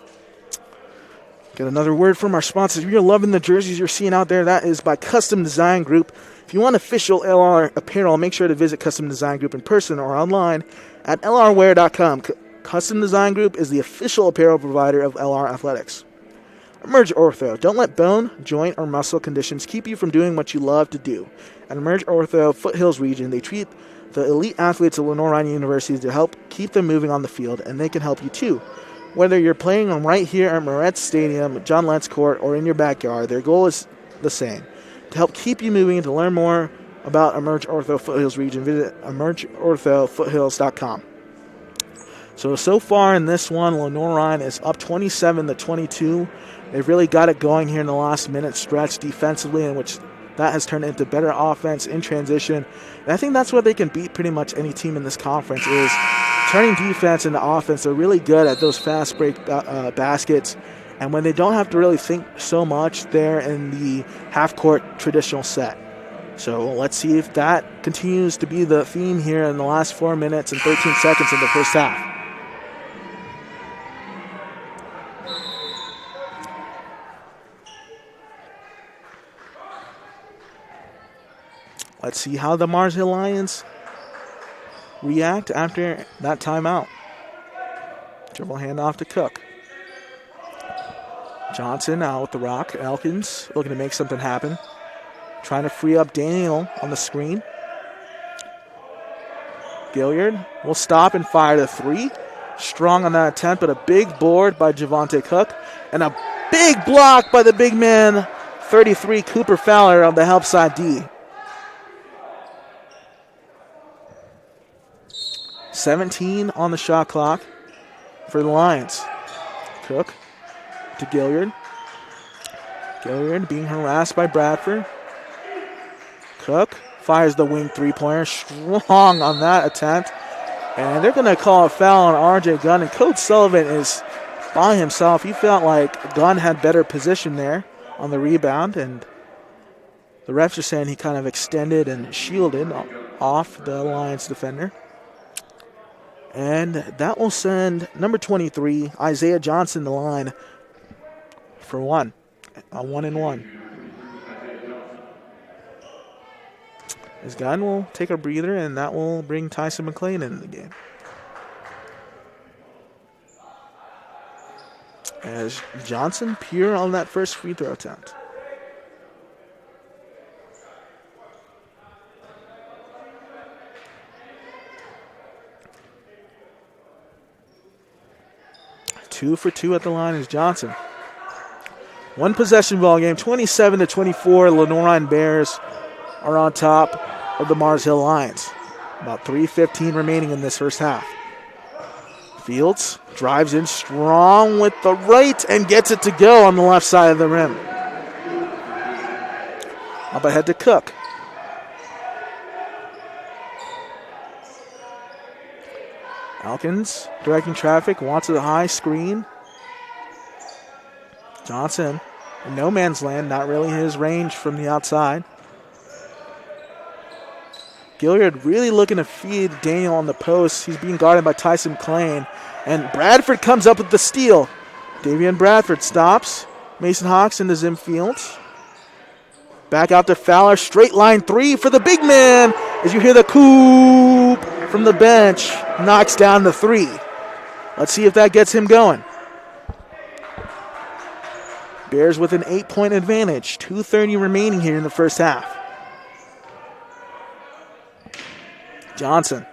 Get another word from our sponsors. If you're loving the jerseys you're seeing out there, that is by Custom Design Group. If you want official LR apparel, make sure to visit Custom Design Group in person or online at lrwear.com. Custom Design Group is the official apparel provider of LR Athletics. Emerge Ortho. Don't let bone, joint, or muscle conditions keep you from doing what you love to do. At Emerge Ortho Foothills region, they treat the elite athletes of Lenoir-Rhyne University to help keep them moving on the field, and they can help you too. Whether you're playing right here at Moretz Stadium, John Lentz Court, or in your backyard, their goal is the same: to help keep you moving. And to learn more about Emerge Ortho Foothills region, visit emergeorthofoothills.com. So far in this one, Lenoir-Rhyne is up 27-22. They've really got it going here in the last minute stretch defensively, in which that has turned into better offense in transition. And I think that's where they can beat pretty much any team in this conference, is turning defense into offense. They're really good at those fast break baskets. And when they don't have to really think so much, they're in the half-court traditional set. So let's see if that continues to be the theme here in the last 4 minutes and 13 seconds in the first half. Let's see how the Mars Hill Lions react after that timeout. Dribble handoff to Cook. Johnson out with the rock. Elkins looking to make something happen. Trying to free up Daniel on the screen. Gilliard will stop and fire the three. Strong on that attempt, but a big board by Javante Cook. And a big block by the big man, 33, Cooper Fowler on the help side D. 17 on the shot clock for the Lions. Cook to Gilliard. Gilliard being harassed by Bradford. Cook fires the wing three-pointer. Strong on that attempt. And they're going to call a foul on R.J. Gunn. And Coach Sullivan is by himself. He felt like Gunn had better position there on the rebound. And the refs are saying he kind of extended and shielded off the Lions defender. And that will send number 23, Isaiah Johnson, the line for one. A 1-and-1. As Gunn will take a breather, and that will bring Tyson McLean into the game. As Johnson pure on that first free throw attempt. Two for two at the line is Johnson. One possession ball game, 27-24. Lenoir-Rhyne Bears are on top of the Mars Hill Lions. About 3:15 remaining in this first half. Fields drives in strong with the right and gets it to go on the left side of the rim. Up ahead to Cook. Elkins directing traffic, wants a high screen. Johnson in no man's land, not really his range from the outside. Gilliard really looking to feed Daniel on the post. He's being guarded by Tyson McLean. And Bradford comes up with the steal. Davian Bradford stops. Mason Hawks into Zim Fields. Back out to Fowler. Straight line three for the big man. As you hear the coop from the bench. Knocks down the three. Let's see if that gets him going. Bears with an 8-point advantage. 2:30 remaining here in the first half. Johnson.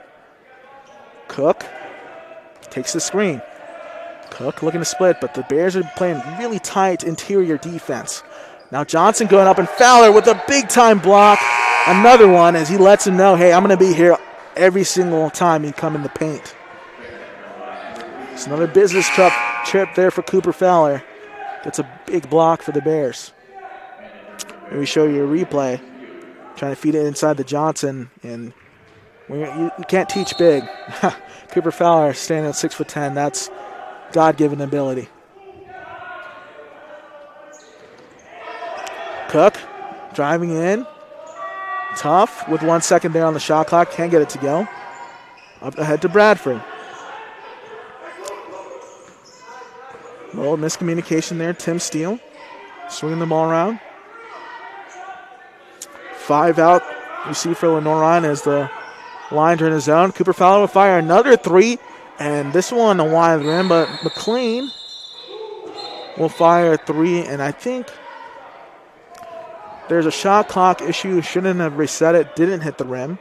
Cook takes the screen. Cook looking to split, but the Bears are playing really tight interior defense. Now Johnson going up, and Fowler with a big-time block. Another one as he lets him know, hey, I'm going to be here every single time you come in the paint. It's another business trip there for Cooper Fowler. Gets a big block for the Bears. Let me show you a replay. Trying to feed it inside the Johnson, and you can't teach big. Cooper Fowler standing at 6'10". That's God-given ability. Cook driving in. Tough with 1 second there on the shot clock. Can't get it to go. Up ahead to Bradford. A little miscommunication there. Tim Steele swinging the ball around. 5 out. You see for Lenoir-Rhyne as the Lions are in the zone. Cooper Fowler will fire another three. And this one a wide rim, but McLean will fire a three. And I think there's a shot clock issue. Shouldn't have reset it. Didn't hit the rim.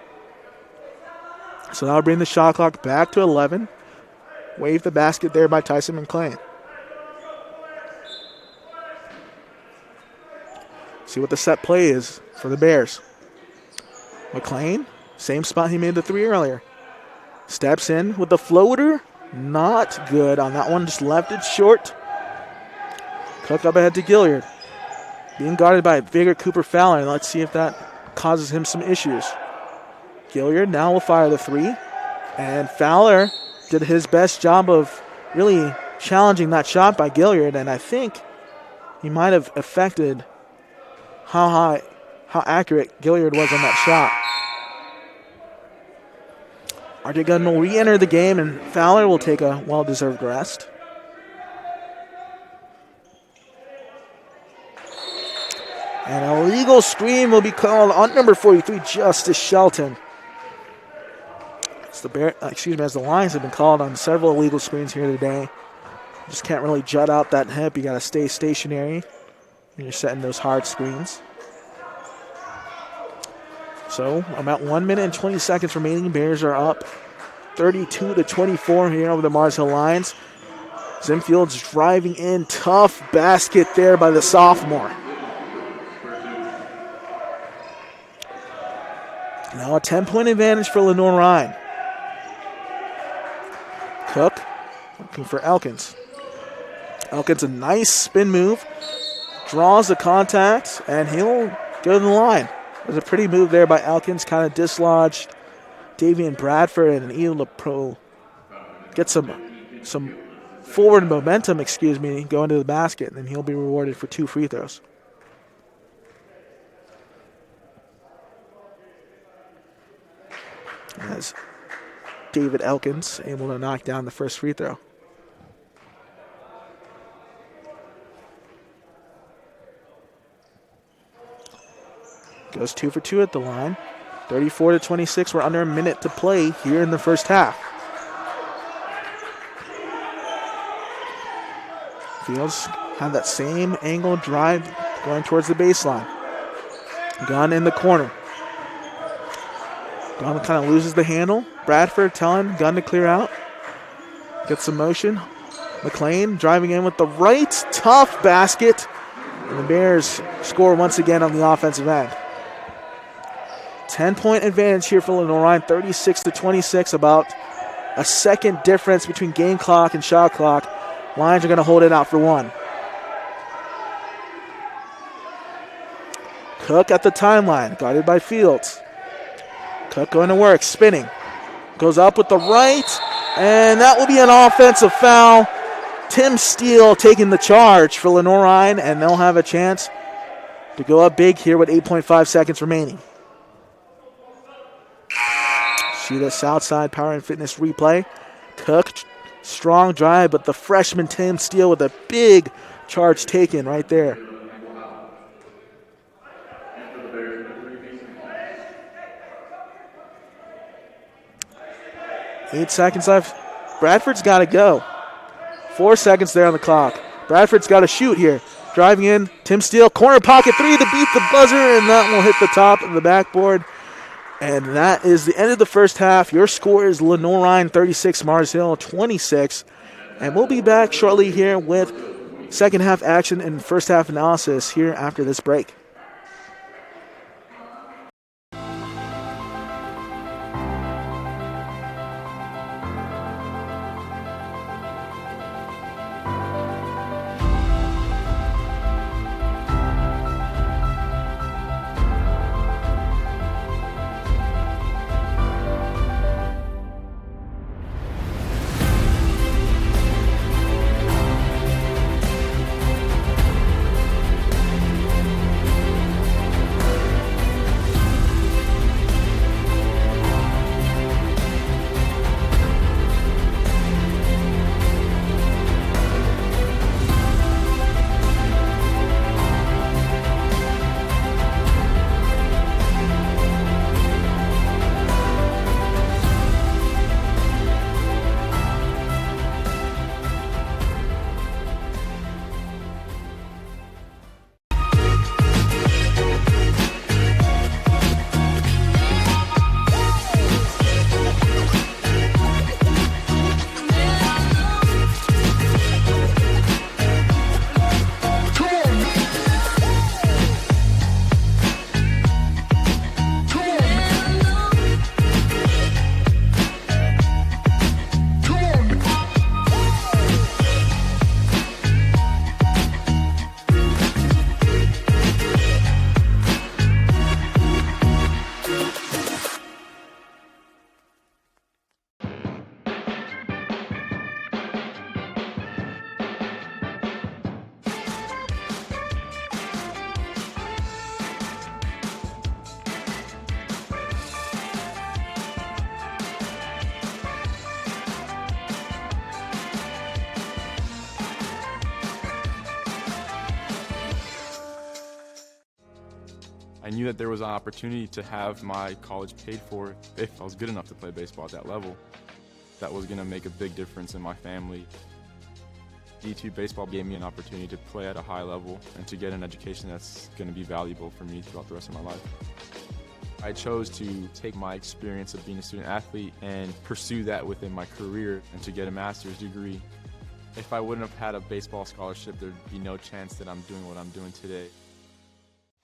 So that'll bring the shot clock back to 11. Wave the basket there by Tyson McLean. See what the set play is for the Bears. McLean, same spot he made the three earlier. Steps in with the floater. Not good on that one. Just left it short. Cook up ahead to Gilliard. being guarded by Vigor Cooper Fowler. And let's see if that causes him some issues. Gilliard now will fire the three. And Fowler did his best job of really challenging that shot by Gilliard. And I think he might have affected how accurate Gilliard was on that shot. RJ Gunn will re-enter the game, and Fowler will take a well-deserved rest. And a illegal screen will be called on number 43, Justice Shelton. As the Lions have been called on several illegal screens here today. Just can't really jut out that hip. You got to stay stationary when you're setting those hard screens. So about 1 minute and 20 seconds remaining. Bears are up 32-24 here over the Mars Hill Lions. Zinfield's driving in. Tough basket there by the sophomore. Now a 10-point advantage for Lenoir-Rhyne. Cook looking for Elkins. Elkins, a nice spin move. Draws the contact, and he'll go to the line. There's a pretty move there by Elkins, kind of dislodged Davian Bradford and able to get some forward momentum, going to the basket, and then he'll be rewarded for 2 free throws. As David Elkins able to knock down the first free throw. Goes 2 for 2 at the line. 34-26. We're under a minute to play here in the first half. Fields have that same angle drive going towards the baseline. Gunn in the corner. Gunn kind of loses the handle. Bradford telling Gunn to clear out. Gets some motion. McLean driving in with the right. Tough basket. And the Bears score once again on the offensive end. 10-point advantage here for Lenoir-Rhyne, 36-26, about a second difference between game clock and shot clock. Lions are going to hold it out for 1. Cook at the timeline, guarded by Fields. Cook going to work, spinning. Goes up with the right, and that will be an offensive foul. Tim Steele taking the charge for Lenoir-Rhyne, and they'll have a chance to go up big here with 8.5 seconds remaining. See the south side power and fitness replay. Cook, strong drive, but the freshman Tim Steele with a big charge taken right there. Eight seconds left. Bradford's got to go. 4 seconds there on the clock. Bradford's got to shoot here. Driving in, Tim Steele, corner pocket 3 to beat the buzzer, and that will hit the top of the backboard. And that is the end of the first half. Your score is Lenoir-Rhyne 36, Mars Hill 26. And we'll be back shortly here with second half action and first half analysis here after this break. I knew that there was an opportunity to have my college paid for if I was good enough to play baseball at that level. That was going to make a big difference in my family. D2 baseball gave me an opportunity to play at a high level and to get an education that's going to be valuable for me throughout the rest of my life. I chose to take my experience of being a student athlete and pursue that within my career and to get a master's degree. If I wouldn't have had a baseball scholarship, there'd be no chance that I'm doing what I'm doing today.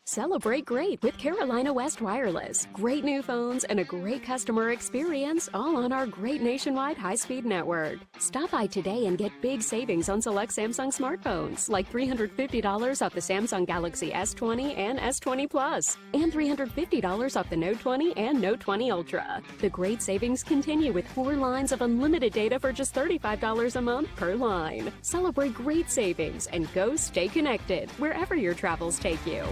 Celebrate great with Carolina West Wireless. Great new phones and a great customer experience, all on our great nationwide high-speed network. Stop by today and get big savings on select Samsung smartphones, like $350 off the Samsung Galaxy S20 and S20 Plus, and $350 off the Note 20 and Note 20 Ultra. The great savings continue with 4 lines of unlimited data for just $35 a month per line. Celebrate great savings and go stay connected wherever your travels take you.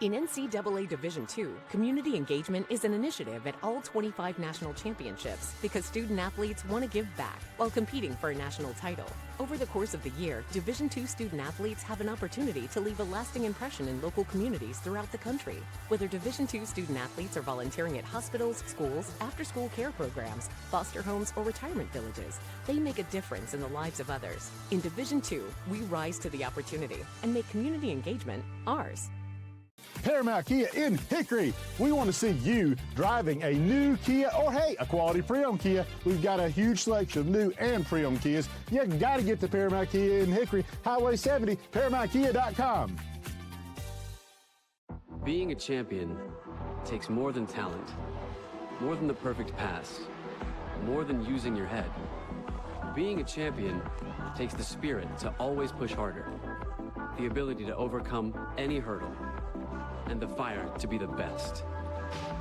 In NCAA Division II, community engagement is an initiative at all 25 national championships because student athletes want to give back while competing for a national title. Over the course of the year, Division II student athletes have an opportunity to leave a lasting impression in local communities throughout the country. Whether Division II student athletes are volunteering at hospitals, schools, after-school care programs, foster homes, or retirement villages, they make a difference in the lives of others. In Division II, we rise to the opportunity and make community engagement ours. Paramount Kia in Hickory. We want to see you driving a new Kia or, hey, a quality pre-owned Kia. We've got a huge selection of new and pre-owned Kias. You got to get to Paramount Kia in Hickory, Highway 70, ParamountKia.com. Being a champion takes more than talent, more than the perfect pass, more than using your head. Being a champion takes the spirit to always push harder, the ability to overcome any hurdle, and the fire to be the best.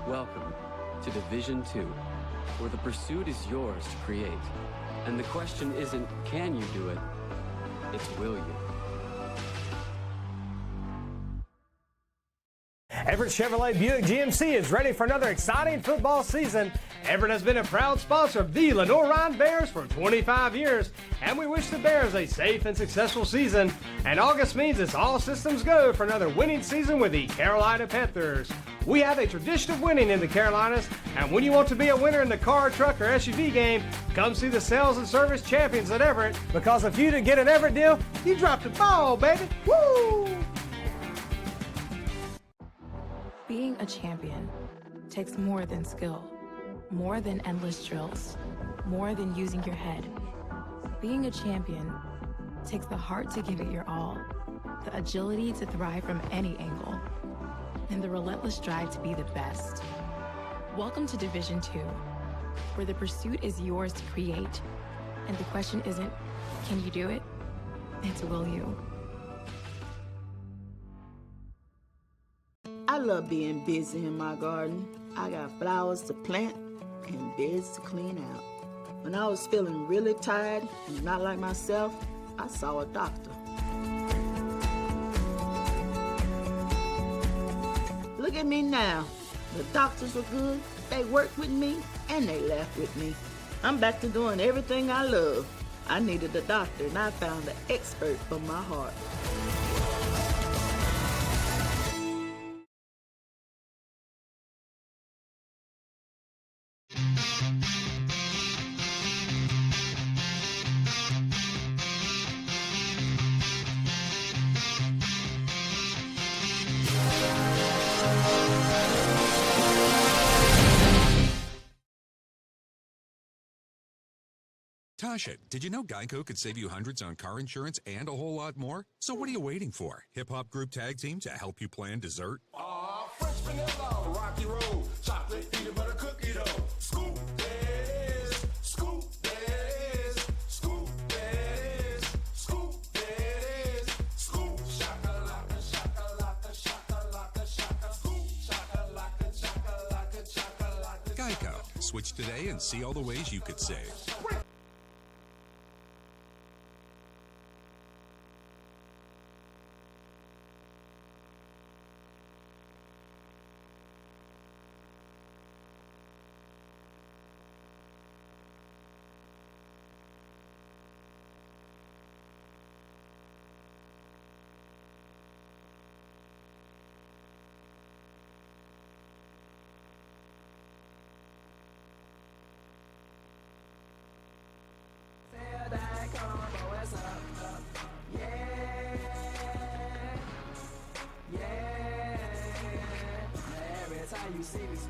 Welcome to Division II, where the pursuit is yours to create. And the question isn't, can you do it? It's, will you? Everett Chevrolet Buick GMC is ready for another exciting football season. Everett has been a proud sponsor of the Lenoir-Rhyne Bears for 25 years, and we wish the Bears a safe and successful season. And August means it's all systems go for another winning season with the Carolina Panthers. We have a tradition of winning in the Carolinas, and when you want to be a winner in the car, truck, or SUV game, come see the sales and service champions at Everett, because if you didn't get an Everett deal, you dropped the ball, baby. Woo! Being a champion takes more than skill, more than endless drills, more than using your head. Being a champion takes the heart to give it your all, the agility to thrive from any angle, and the relentless drive to be the best. Welcome to Division II, where the pursuit is yours to create, and the question isn't, can you do it? It's, will you? I love being busy in my garden. I got flowers to plant and beds to clean out. When I was feeling really tired and not like myself, I saw a doctor. Look at me now. The doctors were good, they worked with me, and they laughed with me. I'm back to doing everything I love. I needed a doctor, and I found an expert for my heart. Tasha, did you know Geico could save you hundreds on car insurance and a whole lot more? So what are you waiting for? Hip-hop group tag team to help you plan dessert? French vanilla, rocky road, chocolate, peanut butter cookie dough. Scoop this, scoop this, scoop this, scoop this, scoop shakalaka, shakalaka, shakalaka, shaka, scoop shakalaka, shakalaka, shakalaka. Geico. Switch today and see all the ways you could save.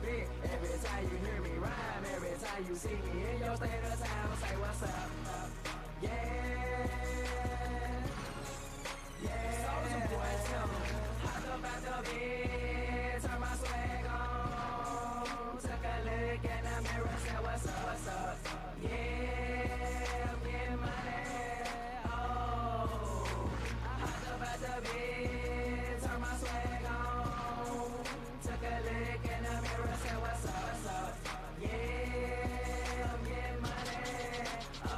fit. Every time you hear me rhyme, every time you see me in your state of town, say what's up. Yeah. Yeah. Soulja Boy, tell 'em. Hop up out the bed, turn my swag on. Took a look in the mirror, said what's up, what's up. Yeah, I'm getting money. Oh, I hopped up out the bed, turn my swag on. Took a look in the mirror, said what's up, what's up. Yeah, I'm getting money. Oh.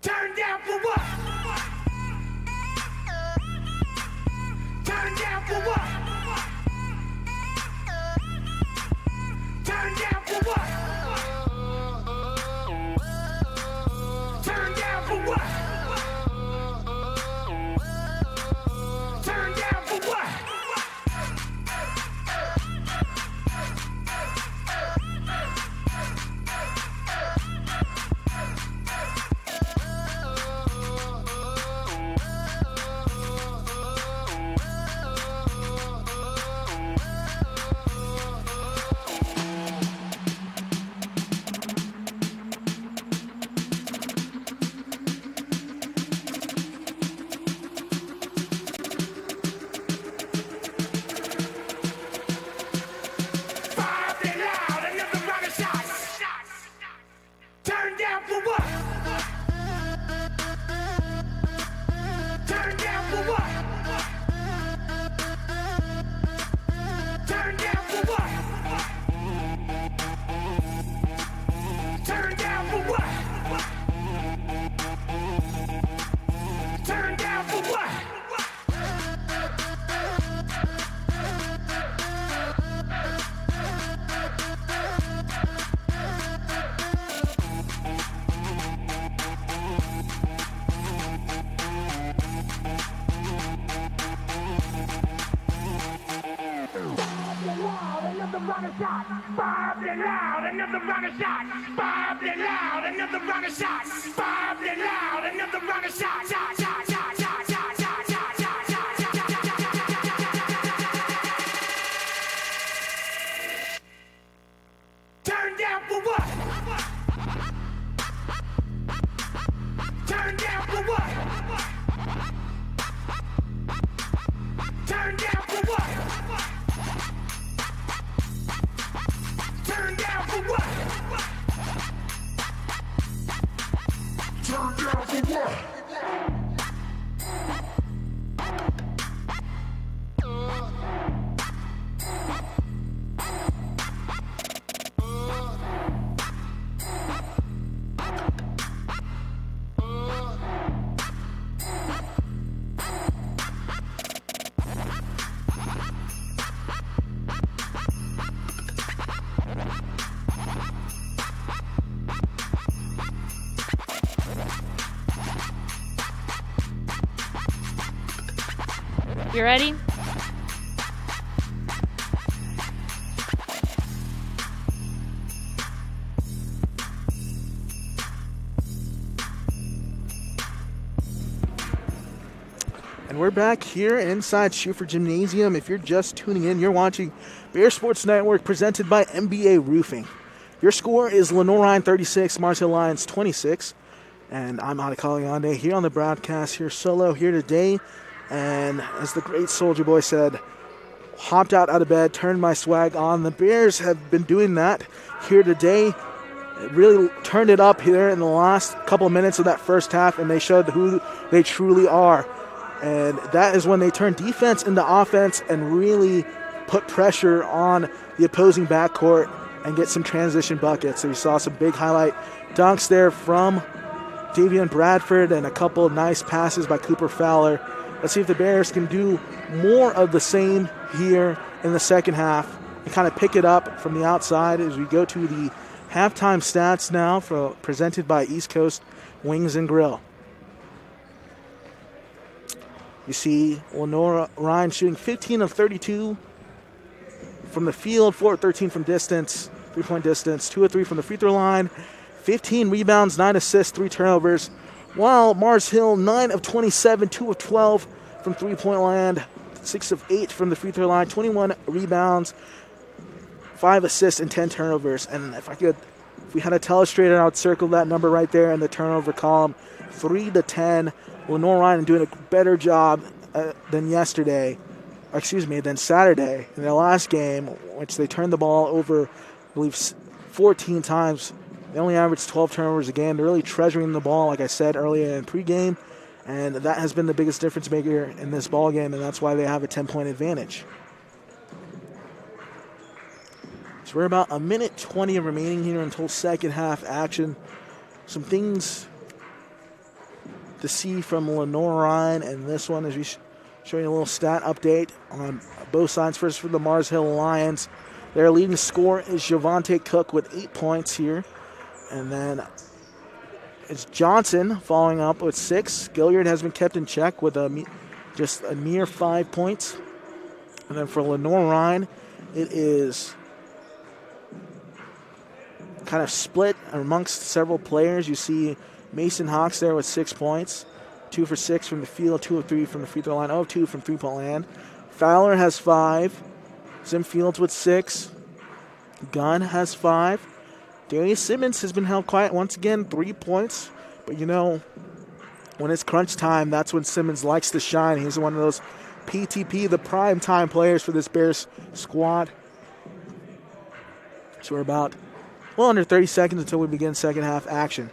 Turn down for what? Turn down for what? Turn down for what? Turn down for what? Turn down for what? Turn down for what? Turn down for what? Turn down for what? Turn down for what? Turn down for what? Another shot, bombed it loud, another round of shot, bombed it loud, another round of shot, bombed it loud, another round of shot, shot, shot, shot, shot, shot, shot, shot, shot, shot, turn down for what? Turn down for what? Turn down for what? Turn down for what? Turn down for what? You ready? And we're back here inside Schufer Gymnasium. If you're just tuning in, you're watching Bear Sports Network presented by MBA Roofing. Your score is Lenoir-Rhyne 36, Mars Hill Lions 26. And I'm Adi Kaliande here on the broadcast, here solo here today. And as the great Soulja Boy said, hopped out of bed, turned my swag on. The Bears have been doing that here today. It really turned it up here in the last couple of minutes of that first half, and they showed who they truly are. And that is when they turned defense into offense and really put pressure on the opposing backcourt. and get some transition buckets. So you saw some big highlight dunks there from Davian Bradford and a couple of nice passes by Cooper Fowler. Let's see if the Bears can do more of the same here in the second half and kind of pick it up from the outside as we go to the halftime stats now presented by East Coast Wings and Grill. You see Lenoir-Rhyne shooting 15 of 32 from the field, 4 of 13 from distance, 3-point distance, 2 of 3 from the free throw line, 15 rebounds, 9 assists, 3 turnovers, while Mars Hill 9 of 27, 2 of 12 from three-point land, 6 of 8 from the free throw line, 21 rebounds, 5 assists, and 10 turnovers. And if we had a telestrator, I would circle that number right there in the turnover column, 3 to 10. Lenoir-Rhyne doing a better job than Saturday in their last game, which they turned the ball over, I believe, 14 times. They only averaged 12 turnovers a game. They're really treasuring the ball, like I said earlier in pregame, and that has been the biggest difference maker in this ball game, and that's why they have a 10-point advantage. So we're about a minute 20 remaining here until second half action. Some things to see from Lenoir-Rhyne and this one as we show you a little stat update on both sides. First for the Mars Hill Lions. Their leading scorer is Javante Cook with 8 points here. And then it's Johnson following up with 6. Gilliard has been kept in check with just a mere 5 points. And then for Lenoir-Rhyne, it is kind of split amongst several players. You see Mason Hawks there with 6 points, 2 for 6 from the field, 2 of 3 from the free throw line, 0 of 2 from three-point land. Fowler has 5. Zim Fields with 6. Gunn has 5. Darius Simmons has been held quiet once again, 3 points. But when it's crunch time, that's when Simmons likes to shine. He's one of those PTP, the prime time players for this Bears squad. So we're about under 30 seconds until we begin second half action.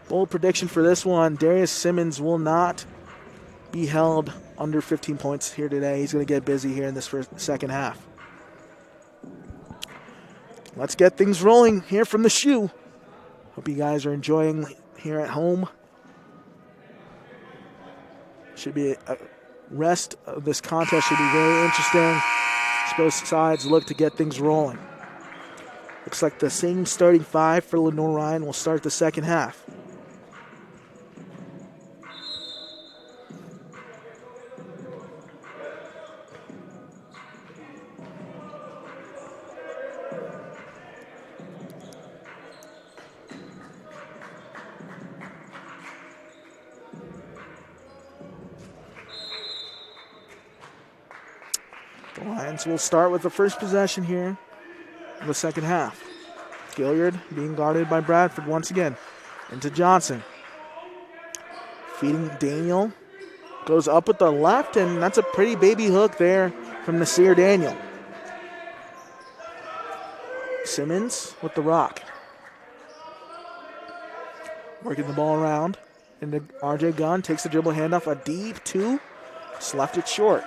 Bold prediction for this one, Darius Simmons will not be held under 15 points here today. He's going to get busy here in this second half. Let's get things rolling here from the shoe. Hope you guys are enjoying here at home. Should be a rest of this contest should be very interesting. Both sides look to get things rolling. Looks like the same starting 5 for Lenoir-Rhyne will start the second half. The Lions will start with the first possession here in the second half. Gilliard being guarded by Bradford once again. Into Johnson. Feeding Daniel. Goes up with the left, and that's a pretty baby hook there from Nasir Daniel. Simmons with the rock. Working the ball around. Into RJ Gunn. Takes the dribble handoff. A deep 2. Just left it short.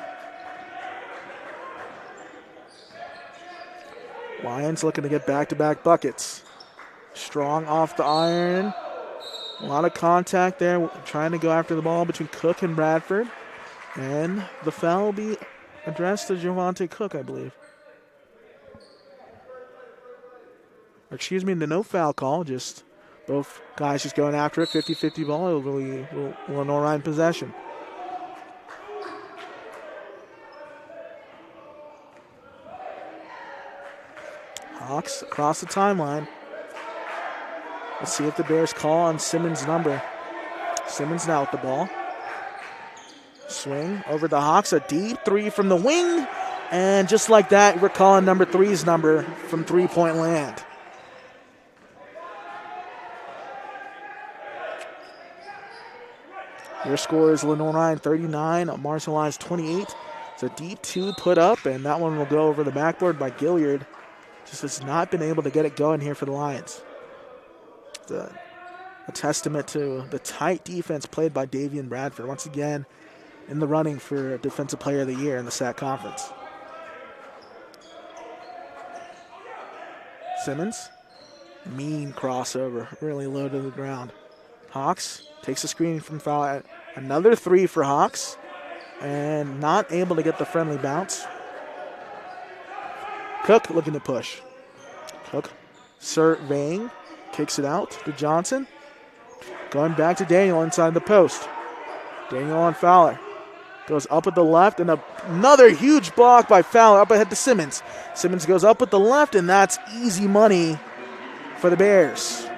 Lions looking to get back-to-back buckets. Strong off the iron. A lot of contact there, trying to go after the ball between Cook and Bradford. And the foul will be addressed to Javante Cook, I believe. Or excuse me, the no foul call. Just both guys just going after it. 50-50 ball. It will be Lenoir-Rhyne possession. Hawks across the timeline. Let's see if the Bears call on Simmons' number. Simmons now with the ball. Swing over the Hawks. A deep 3 from the wing. And just like that, we're calling number 3's number from three-point land. Your score is Lenoir-Rhyne 39, Mars Hill Lions 28. It's a deep 2 put up, and that one will go over the backboard by Gilliard. Just has not been able to get it going here for the Lions. It's a testament to the tight defense played by Davian Bradford. Once again, in the running for Defensive Player of the Year in the SAC Conference. Simmons. Mean crossover, really low to the ground. Hawks takes a screen from foul. Another three for Hawks, and not able to get the friendly bounce. Cook looking to push. Cook surveying, kicks it out to Johnson. Going back to Daniel inside the post. Daniel on Fowler. Goes up with the left, and another huge block by Fowler up ahead to Simmons. Simmons goes up with the left, and that's easy money for the Bears.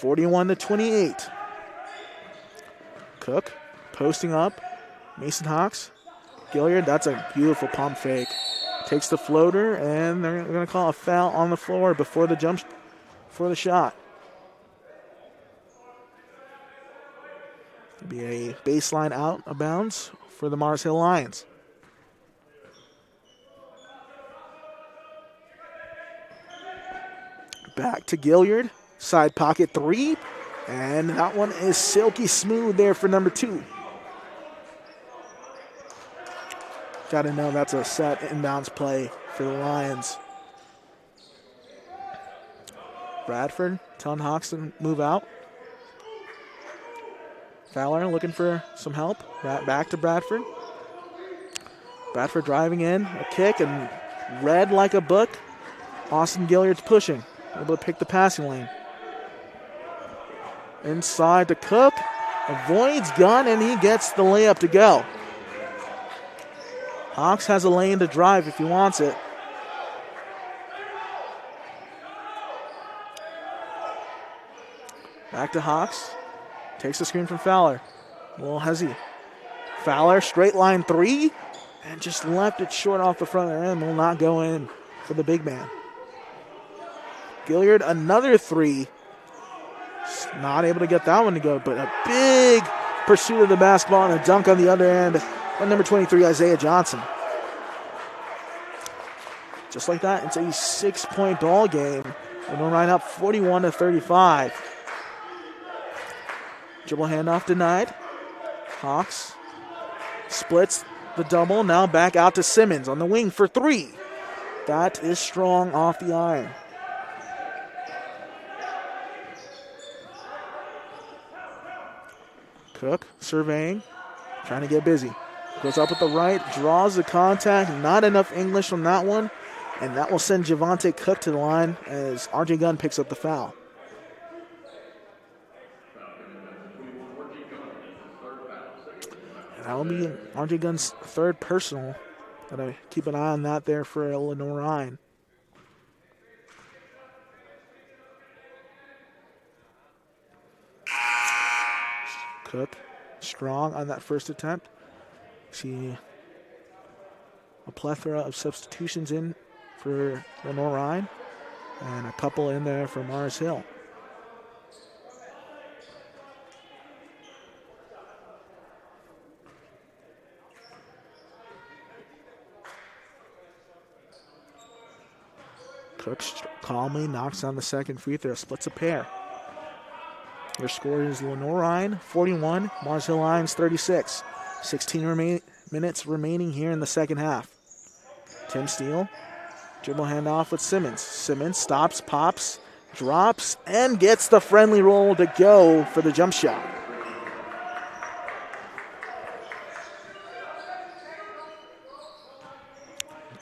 (41-28). Cook posting up. Mason Hawks. Gilliard, that's a beautiful pump fake. Takes the floater, and they're going to call a foul on the floor before the shot. It'll be a baseline out of bounds for the Mars Hill Lions. Back to Gilliard. Side pocket three. And that one is silky smooth there for number 2. Got to know that's a set inbounds play for the Lions. Bradford telling Hawks to move out. Fowler looking for some help. Back to Bradford. Bradford driving in, a kick, and read like a book. Austin Gilliard's pushing, able to pick the passing lane. Inside to Cook, avoids Gunn, and he gets the layup to go. Hawks has a lane to drive if he wants it. Back to Hawks. Takes the screen from Fowler. A little hezzy. Fowler, straight line three, and just left it short off the front of their end. Will not go in for the big man. Gilliard, another three. Not able to get that one to go, but a big pursuit of the basketball and a dunk on the other end by number 23, Isaiah Johnson. Just like that, it's a 6-point ball game. Lenoir-Rhyne up 41-35. Dribble handoff denied. Hawks splits the double. Now back out to Simmons on the wing for three. That is strong off the iron. Cook surveying, trying to get busy. Goes up with the right, draws the contact. Not enough English on that one. And that will send Javante Cook to the line as RJ Gunn picks up the foul. And that will be RJ Gunn's third personal. Gotta keep an eye on that there for Lenoir-Rhyne. Cook strong on that first attempt. See a plethora of substitutions in for Lenoir-Rhyne and a couple in there for Mars Hill. Cook calmly knocks down the second free throw, splits a pair. Their score is Lenoir-Rhyne 41, Mars Hill Lions 36. 16 minutes remaining here in the second half. Tim Steele, dribble handoff with Simmons. Simmons stops, pops, drops, and gets the friendly roll to go for the jump shot.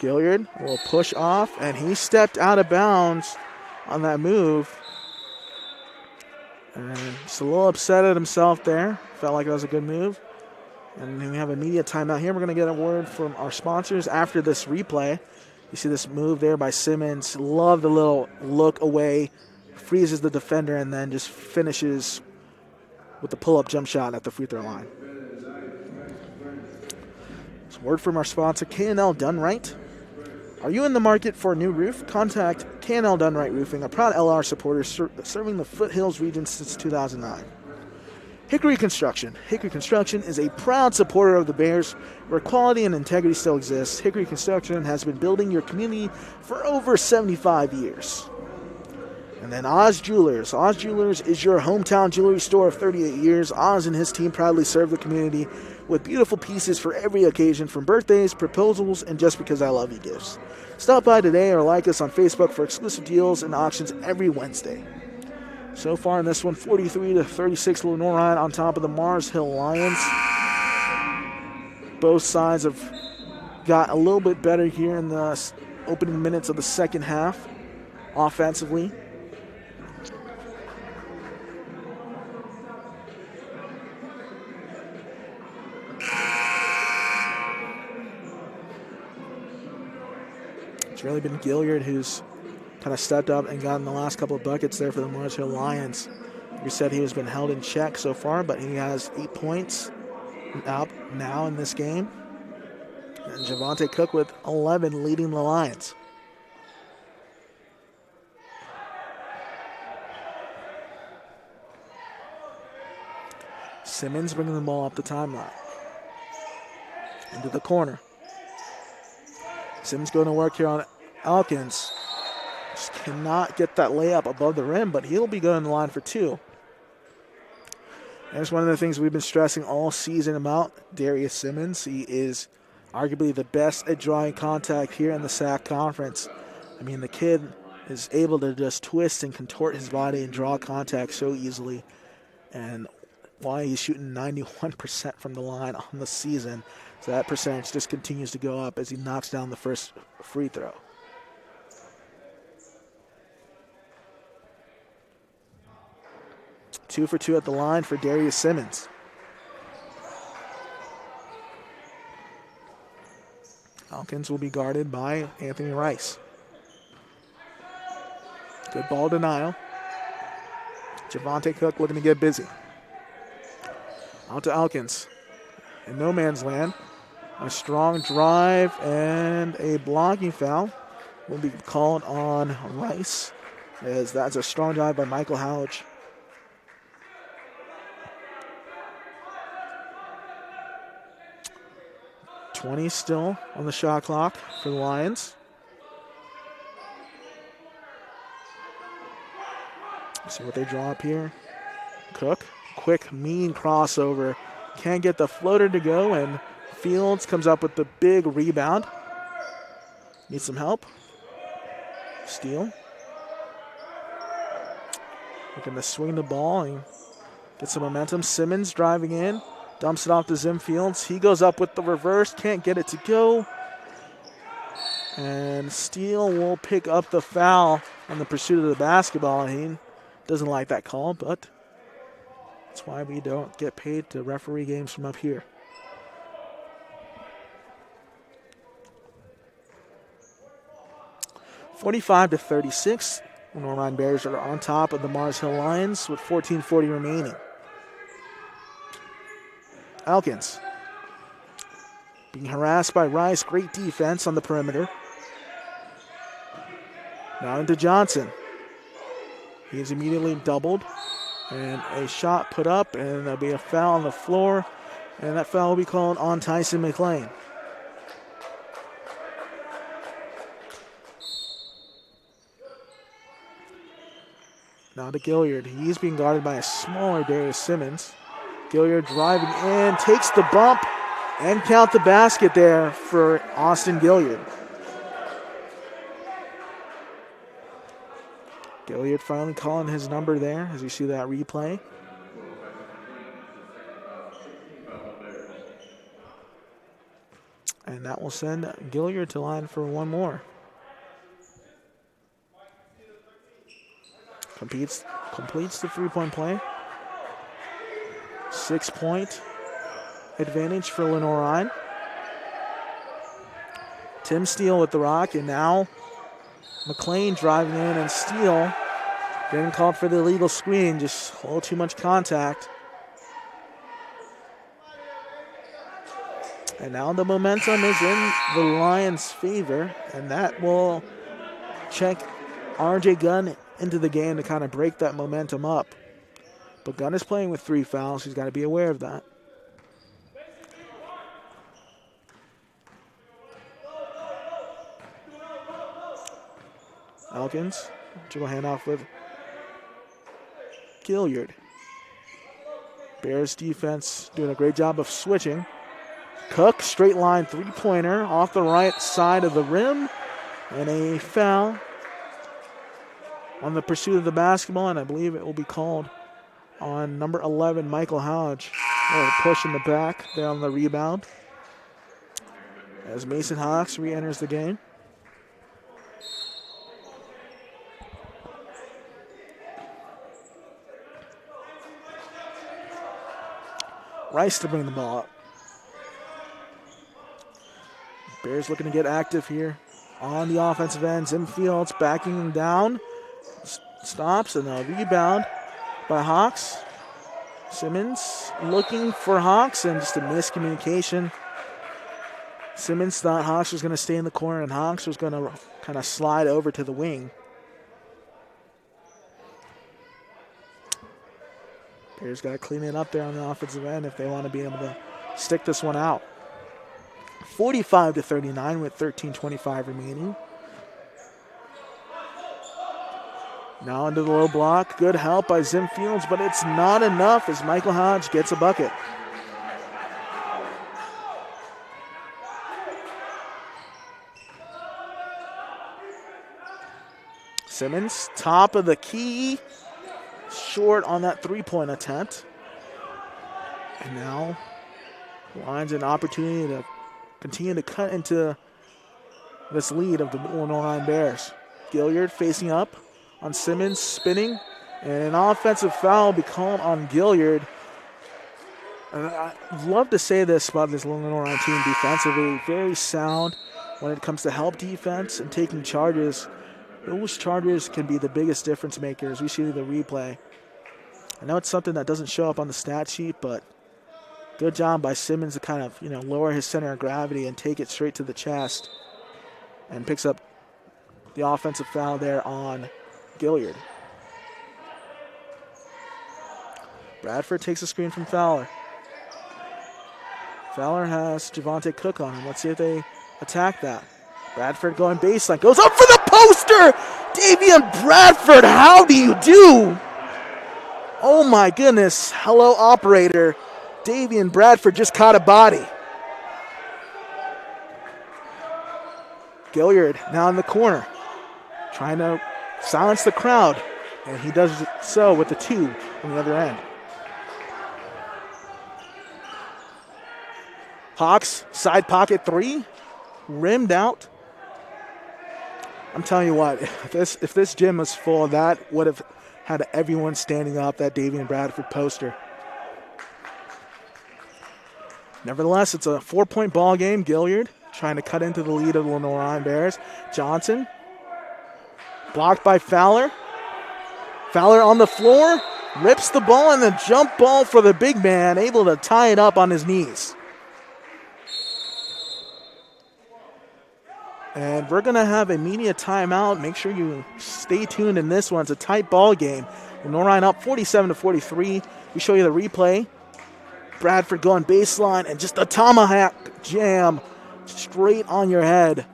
Gilliard will push off, and he stepped out of bounds on that move. And just a little upset at himself there. Felt like that was a good move. And we have a media timeout here. We're going to get a word from our sponsors after this replay. You see this move there by Simmons. Love the little look away. Freezes the defender and then just finishes with the pull-up jump shot at the free throw line. So word from our sponsor, K&L Dunright. Are you in the market for a new roof? Contact K&L Dunright Roofing, a proud LR supporter serving the Foothills region since 2009. Hickory Construction. Hickory Construction is a proud supporter of the Bears, where quality and integrity still exists. Hickory Construction has been building your community for over 75 years. And then Oz Jewelers. Oz Jewelers is your hometown jewelry store of 38 years. Oz and his team proudly serve the community with beautiful pieces for every occasion, from birthdays, proposals, and just because I love you gifts. Stop by today or like us on Facebook for exclusive deals and auctions every Wednesday. So far in this one, 43-36, Lenoir-Rhyne on top of the Mars Hill Lions. Both sides have got a little bit better here in the opening minutes of the second half offensively. It's really been Gilliard who's kind of stepped up and gotten the last couple of buckets there for the Mars Hill Lions. We said he has been held in check so far, but he has 8 points up now in this game. And Javante Cook with 11 leading the Lions. Simmons bringing the ball up the timeline. Into the corner. Simmons going to work here on Elkins. Just cannot get that layup above the rim, but he'll be going to the line for 2. That's one of the things we've been stressing all season about Darius Simmons. He is arguably the best at drawing contact here in the SAC conference. I mean, the kid is able to just twist and contort his body and draw contact so easily. And why he's shooting 91% from the line on the season. So that percentage just continues to go up as he knocks down the first free throw. Two for 2 at the line for Darius Simmons. Elkins will be guarded by Anthony Rice. Good ball denial. Javante Cook looking to get busy. Out to Elkins. In no man's land. A strong drive and a blocking foul will be called on Rice, as that's a strong drive by Michael Houch. .20 still on the shot clock for the Lions. See what they draw up here. Cook, quick, mean crossover. Can't get the floater to go, and Fields comes up with the big rebound. Needs some help. Steal. Looking to swing the ball and get some momentum. Simmons driving in. Dumps it off to Zim Fields. He goes up with the reverse. Can't get it to go. And Steele will pick up the foul on the pursuit of the basketball. He doesn't like that call, but that's why we don't get paid to referee games from up here. (45-36). Lenoir-Rhyne Bears are on top of the Mars Hill Lions with 14:40 remaining. Elkins being harassed by Rice. Great defense on the perimeter. Now into Johnson. He's immediately doubled. And a shot put up, and there'll be a foul on the floor. And that foul will be called on Tyson McLean. Now to Gilliard. He's being guarded by a smaller Darius Simmons. Gilliard driving in, takes the bump, and count the basket there for Austin Gilliard. Gilliard finally calling his number there as you see that replay. And that will send Gilliard to line for one more. Completes the three-point play. 6-point advantage for Lenoir-Rhyne. Tim Steele with the rock, and now McLean driving in, and Steele getting called for the illegal screen. Just a little too much contact. And now the momentum is in the Lions' favor, and that will check R.J. Gunn into the game to kind of break that momentum up. But Gunn is playing with 3 fouls. He's got to be aware of that. Elkins, dribble handoff with Gilliard. Bears defense doing a great job of switching. Cook, straight line three-pointer off the right side of the rim. And a foul on the pursuit of the basketball, and I believe it will be called on number 11, Michael Hodge. Push in the back there on the rebound as Mason Hawks re-enters the game. Rice to bring the ball up. Bears looking to get active here on the offensive end. Zim Fields backing him down. Stops, and a rebound by Hawks. Simmons looking for Hawks, and just a miscommunication. Simmons thought Hawks was going to stay in the corner, and Hawks was going to kind of slide over to the wing. Bears got to clean it up there on the offensive end if they want to be able to stick this one out. 45-39 with 13:25 remaining. Now into the low block. Good help by Zim Fields, but it's not enough as Michael Hodge gets a bucket. Simmons, top of the key. Short on that three-point attempt. And now Lions an opportunity to continue to cut into this lead of the Lenoir-Rhyne Bears. Gilliard facing up on Simmons, spinning, and an offensive foul will be called on Gilliard. I'd love to say this about this Lenoir-Rhyne team defensively. Very sound when it comes to help defense and taking charges. Those charges can be the biggest difference makers. We see the replay. I know it's something that doesn't show up on the stat sheet, but good job by Simmons to kind of, lower his center of gravity and take it straight to the chest, and picks up the offensive foul there on Gilliard. Bradford takes a screen from Fowler. Fowler has Javante Cook on him. Let's see if they attack that. Bradford going baseline, goes up for the poster! Davian Bradford, how do you do? Oh my goodness, hello operator. Davian Bradford just caught a body. Gilliard now in the corner, trying to silence the crowd, and he does so with the two on the other end. Hawks, side pocket three, rimmed out. I'm telling you what, if this gym was full, that would have had everyone standing up, that Davian Bradford poster. Nevertheless, it's a 4-point ball game. Gilliard trying to cut into the lead of the Lenoir-Rhyne Bears. Johnson blocked by Fowler. Fowler on the floor, rips the ball, and the jump ball for the big man, able to tie it up on his knees. And we're going to have a media timeout. Make sure you stay tuned in this one. It's a tight ball game. Lenoir-Rhyne up 47-43. We show you the replay. Bradford going baseline and just a tomahawk jam straight on your head.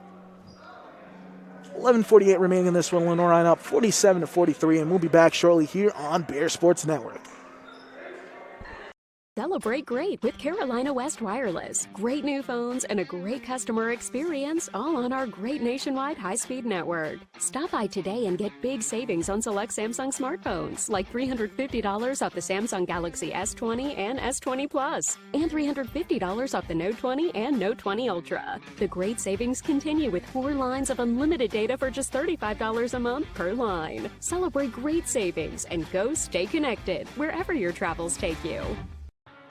11:48 remaining in this one. Lenoir-Rhyne up 47-43, and we'll be back shortly here on Bear Sports Network. Celebrate great with Carolina West Wireless. Great new phones and a great customer experience, all on our great nationwide high-speed network. Stop by today and get big savings on select Samsung smartphones, like $350 off the Samsung Galaxy S20 and S20 Plus, and $350 off the Note 20 and Note 20 Ultra. The great savings continue with 4 lines of unlimited data for just $35 a month per line. Celebrate great savings and go stay connected wherever your travels take you.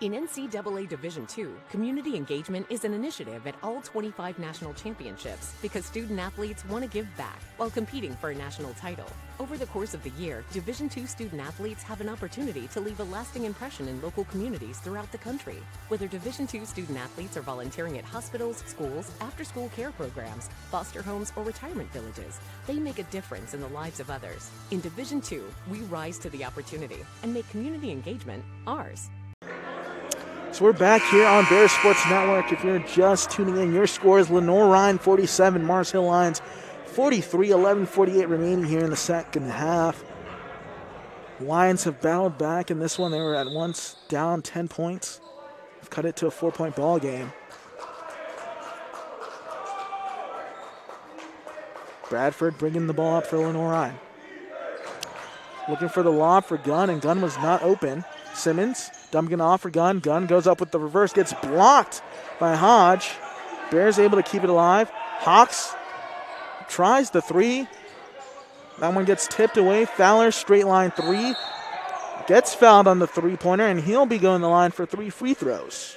In NCAA Division II, community engagement is an initiative at all 25 national championships because student athletes want to give back while competing for a national title. Over the course of the year, Division II student athletes have an opportunity to leave a lasting impression in local communities throughout the country. Whether Division II student athletes are volunteering at hospitals, schools, after-school care programs, foster homes, or retirement villages, they make a difference in the lives of others. In Division II, we rise to the opportunity and make community engagement ours. So we're back here on Bear Sports Network. If you're just tuning in, your score is Lenoir-Rhyne 47, Mars Hill Lions 43, 11:48 remaining here in the second half. Lions have battled back in this one. They were at once down 10 points. They've cut it to a 4-point ball game. Bradford bringing the ball up for Lenoir-Rhyne. Looking for the lob for Gunn, and Gunn was not open. Simmons dumping off for Gunn. Gunn goes up with the reverse, gets blocked by Hodge. Bears able to keep it alive. Hawks tries the three. That one gets tipped away. Fowler, straight line three. Gets fouled on the three-pointer, and he'll be going to the line for 3 free throws.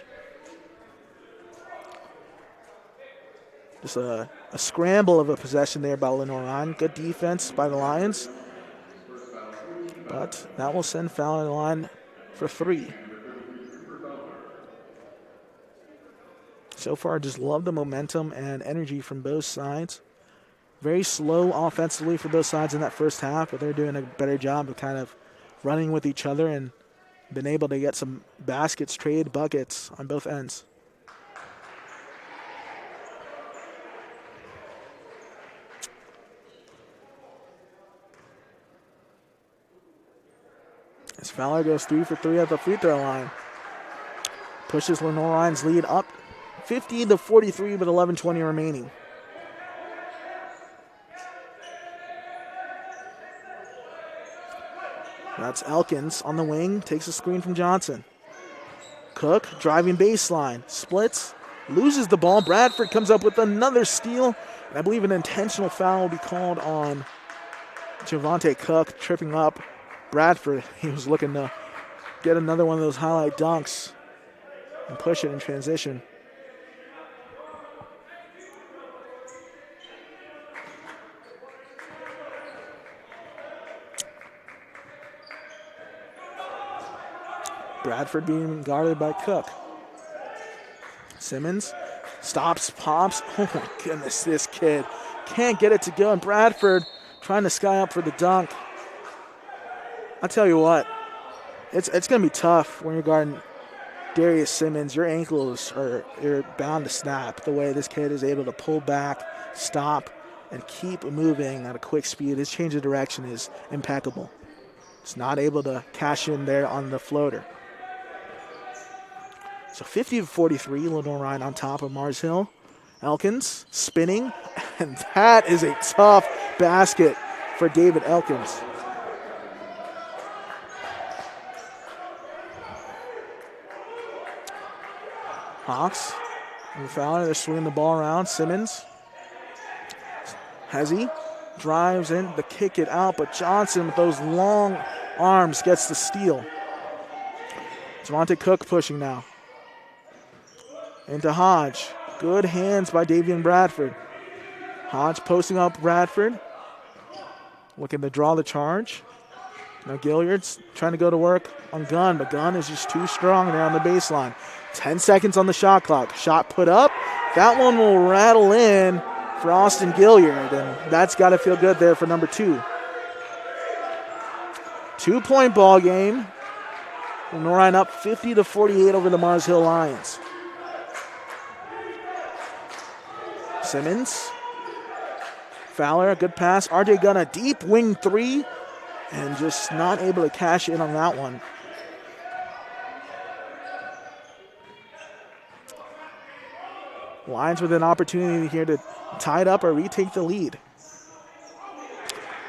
Just a scramble of a possession there by Lenoir-Rhyne. Good defense by the Lions. But that will send Fowler to the line for 3. So far, just love the momentum and energy from both sides. Very slow offensively for both sides in that first half, but they're doing a better job of kind of running with each other and been able to get some baskets, trade buckets on both ends. As Fowler goes 3 for 3 at the free throw line. Pushes Lenoir-Rhyne's lead up 50-43 with 11:20 remaining. That's Elkins on the wing, takes a screen from Johnson. Cook driving baseline, splits, loses the ball. Bradford comes up with another steal, and I believe an intentional foul will be called on Javante Cook, tripping up Bradford. He was looking to get another one of those highlight dunks and push it in transition. Bradford being guarded by Cook. Simmons stops, pops. Oh my goodness, this kid can't get it to go. And Bradford trying to sky up for the dunk. I'll tell you what, it's going to be tough when you're guarding Darius Simmons. Your ankles you're bound to snap the way this kid is able to pull back, stop, and keep moving at a quick speed. His change of direction is impeccable. It's not able to cash in there on the floater. So 50-43, Lenoir-Rhyne on top of Mars Hill. Elkins spinning, and that is a tough basket for David Elkins. Hawks and Fowler, they're swinging the ball around. Simmons Hezzy drives in to kick it out, but Johnson with those long arms gets the steal. Javante Cook pushing now. Into Hodge. Good hands by Davian Bradford. Hodge posting up Bradford. Looking to draw the charge. Now Gilliard's trying to go to work on Gunn, but Gunn is just too strong there on the baseline. 10 seconds on the shot clock. Shot put up. That one will rattle in for Austin Gilliard, and that's got to feel good there for number 2. 2-point ball game. Lenoir-Rhyne up 50-48 over the Mars Hill Lions. Simmons. Fowler, a good pass. RJ Gunn, a deep wing 3, and just not able to cash in on that one. Lions with an opportunity here to tie it up or retake the lead.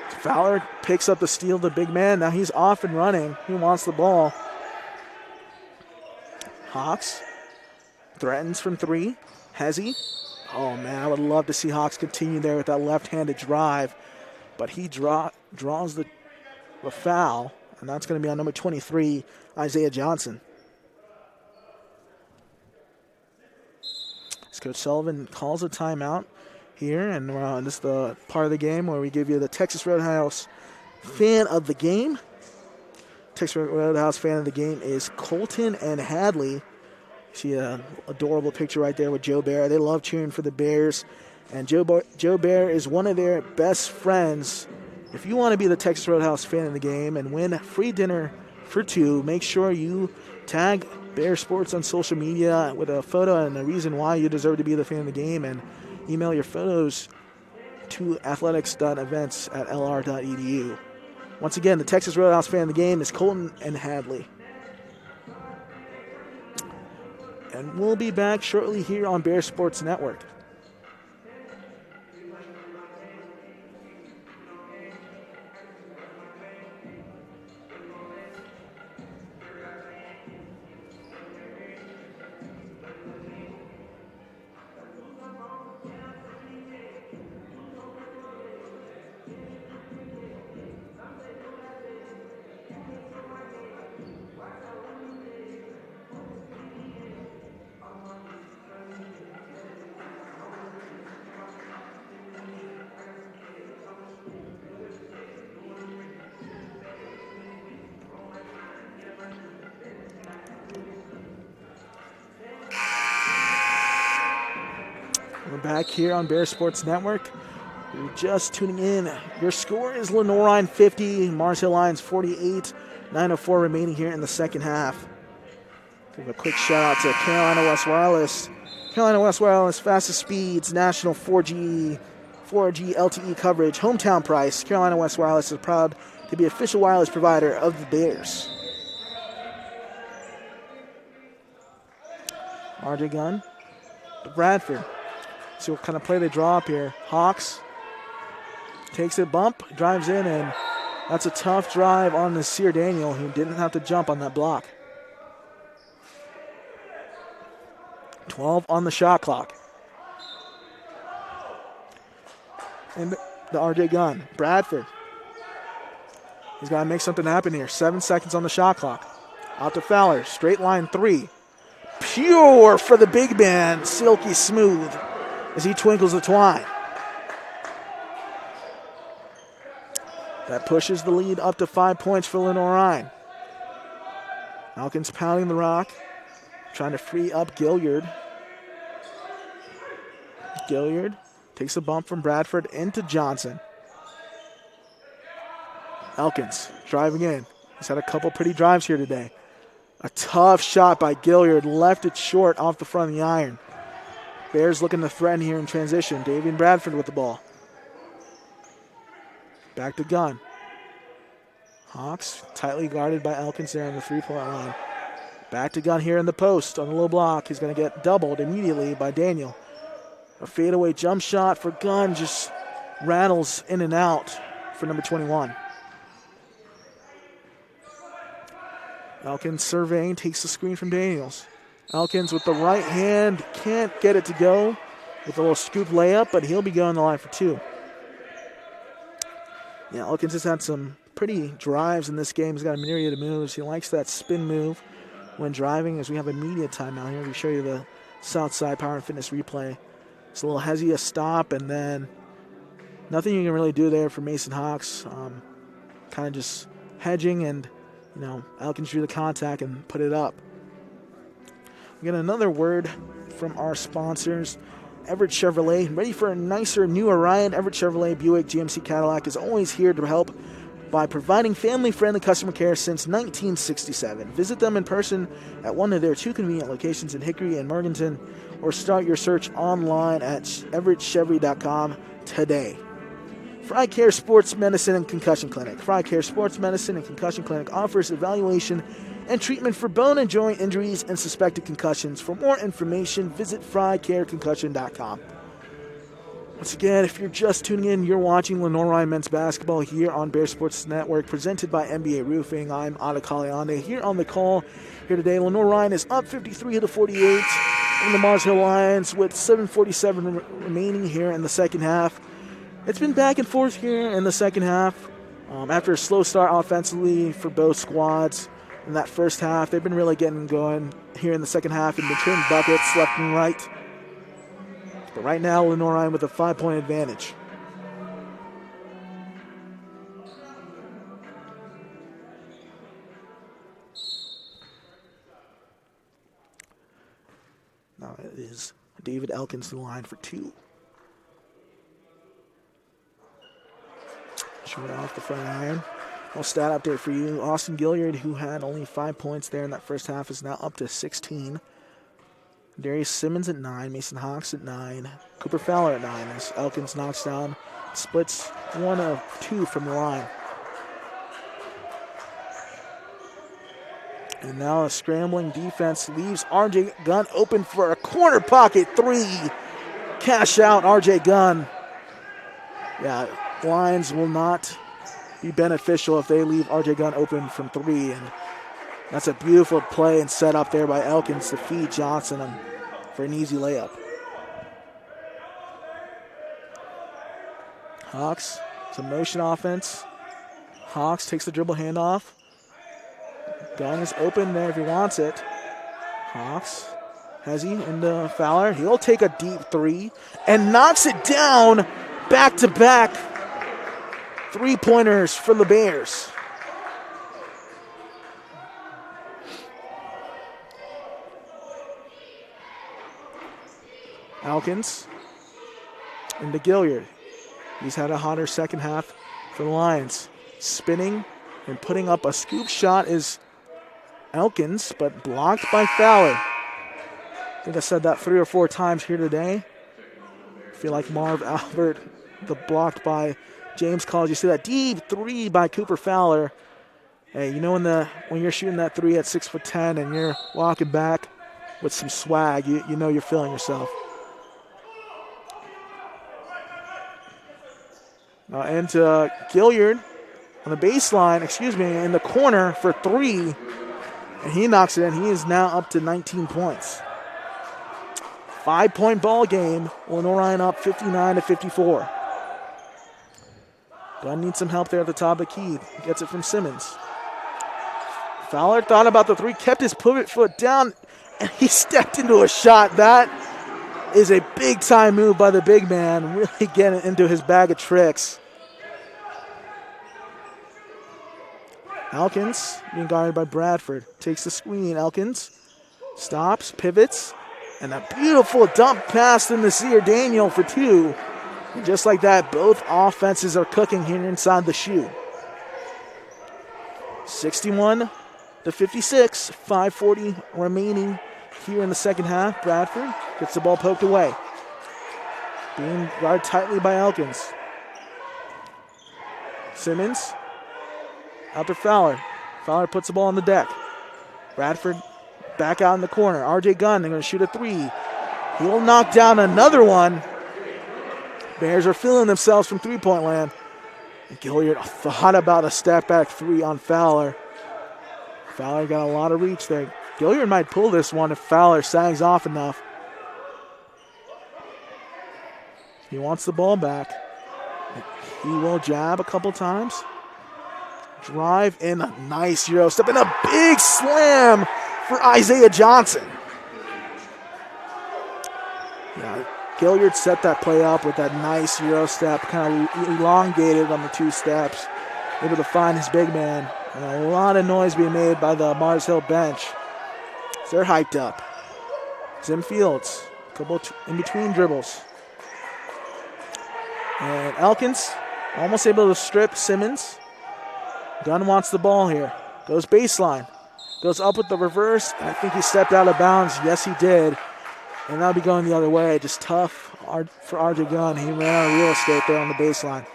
Fowler picks up the steal, the big man. Now he's off and running. He wants the ball. Hawks threatens from 3. Hezzy. Oh, man, I would love to see Hawks continue there with that left-handed drive. But he draws the foul, and that's going to be on number 23, Isaiah Johnson. As Coach Sullivan calls a timeout here, and this is the part of the game where we give you the Texas Roadhouse fan of the game. Texas Roadhouse fan of the game is Colton and Hadley. See an adorable picture right there with Joe Bear. They love cheering for the Bears. And Joe Bear is one of their best friends. If you want to be the Texas Roadhouse fan of the game and win free dinner for 2, make sure you tag Bear Sports on social media with a photo and a reason why you deserve to be the fan of the game, and email your photos to athletics.events@lr.edu. Once again, the Texas Roadhouse fan of the game is Colton and Hadley. And we'll be back shortly here on Bear Sports Network. We're back here on Bear Sports Network. You're just tuning in. Your score is Lenoir-Rhyne 50, Mars Hill Lions 48. 9:04 remaining here in the second half. Give a quick shout out to Carolina West Wireless. Carolina West Wireless, fastest speeds, national 4G LTE coverage, hometown price. Carolina West Wireless is proud to be official wireless provider of the Bears. RJ Gunn to Bradford. See what kind of play they draw up here. Hawks takes a bump, drives in, and that's a tough drive on Nasir Daniel, who didn't have to jump on that block. 12 on the shot clock. And the RJ Gunn. Bradford. He's got to make something happen here. 7 seconds on the shot clock. Out to Fowler. Straight line three. Pure for the big man. Silky smooth as he twinkles the twine. That pushes the lead up to 5 points for Lenoir-Rhyne. Elkins pounding the rock. Trying to free up Gilliard. Gilliard takes a bump from Bradford into Johnson. Elkins driving in. He's had a couple pretty drives here today. A tough shot by Gilliard. Left it short off the front of the iron. Bears looking to threaten here in transition. Davian Bradford with the ball. Back to Gunn. Hawks tightly guarded by Elkins there on the three-point line. Back to Gunn here in the post on the low block. He's going to get doubled immediately by Daniel. A fadeaway jump shot for Gunn just rattles in and out for number 21. Elkins surveying, takes the screen from Daniels. Elkins with the right hand, can't get it to go with a little scoop layup, but he'll be going the line for two. Yeah, Elkins has had some pretty drives in this game. He's got a myriad of moves. He likes that spin move when driving. As we have a media timeout here, we show you the Southside Power and Fitness replay. It's a little hezzy, a stop, and then nothing you can really do there for Mason Hawks. Kind of just hedging, and Elkins drew the contact and put it up. We got another word from our sponsors. Everett Chevrolet, ready for a nicer new Orion. Everett Chevrolet Buick GMC Cadillac is always here to help by providing family-friendly customer care since 1967. Visit them in person at one of their two convenient locations in Hickory and Morganton, or start your search online at everettchevy.com today. FryCare Sports Medicine and Concussion Clinic. FryCare Sports Medicine and Concussion Clinic offers evaluation and treatment for bone and joint injuries and suspected concussions. For more information, visit frycareconcussion.com. Once again, if you're just tuning in, you're watching Lenoir-Rhyne men's basketball here on Bear Sports Network, presented by NBA Roofing. I'm Ada Kaliande here on the call here today. Lenoir-Rhyne is up 53-48 in the Mars Hill Lions with 7:47 remaining here in the second half. It's been back and forth here in the second half. After a slow start offensively for both squads in that first half, they've been really getting going here in the second half and between buckets left and right. But right now, Lenoir-Rhyne with a 5-point advantage. Now it is David Elkins to the line for two. Short off the front iron. Well, stat update for you. Austin Gilliard, who had only 5 points there in that first half, is now up to 16. Darius Simmons at 9. Mason Hawks at 9. Cooper Fowler at 9. As Elkins knocks down, splits 1 of 2 from the line. And now a scrambling defense leaves RJ Gunn open for a corner pocket three. Cash out RJ Gunn. Yeah, Lions will not be beneficial if they leave RJ Gunn open from three. And that's a beautiful play and set up there by Elkins to feed Johnson for an easy layup. Hawks, some motion offense. Hawks takes the dribble handoff. Gunn is open there if he wants it. Hawks has he into Fowler. He'll take a deep three and knocks it down. Back-to-back three-pointers for the Bears. Elkins into Gilliard. He's had a hotter second half for the Lions. Spinning and putting up a scoop shot is Elkins, but blocked by Fowler. I think I said that 3 or 4 times here today. I feel like Marv Albert, the blocked by James College. You see that deep 3 by Cooper Fowler. Hey, you know when you're shooting that 3 at 6'10" and you're walking back with some swag, you know you're feeling yourself. Now into Gilliard on the baseline, in the corner for 3. And he knocks it in. He is now up to 19 points. 5-point ball game. Lenoir-Rhyne up 59-54. Gunn needs some help there at the top of the key. Gets it from Simmons. Fowler thought about the 3, kept his pivot foot down, and he stepped into a shot. That is a big-time move by the big man, really getting into his bag of tricks. Elkins being guarded by Bradford. Takes the screen. Elkins stops, pivots, and a beautiful dump pass to Nasir Daniel for 2. And just like that, both offenses are cooking here inside the shoe. 61-56, 5:40 remaining here in the second half. Bradford gets the ball poked away. Being guarded tightly by Elkins. Simmons out to Fowler. Fowler puts the ball on the deck. Bradford back out in the corner. RJ Gunn, they're going to shoot a 3. He'll knock down another one. Bears are feeling themselves from three-point land. And Gilliard thought about a step-back 3 on Fowler. Fowler got a lot of reach there. Gilliard might pull this one if Fowler sags off enough. He wants the ball back. He will jab a couple times. Drive in a nice Euro step and a big slam for Isaiah Johnson. Yeah, Gilliard set that play up with that nice Euro step, kind of elongated on the 2 steps, able to find his big man. And a lot of noise being made by the Mars Hill bench. So they're hyped up. Zim Fields, a couple in between dribbles. And Elkins almost able to strip Simmons. Gunn wants the ball here. Goes baseline. Goes up with the reverse. I think he stepped out of bounds. Yes, he did. And that'll be going the other way. Just tough for RJ Gunn. He ran out of real estate there on the baseline.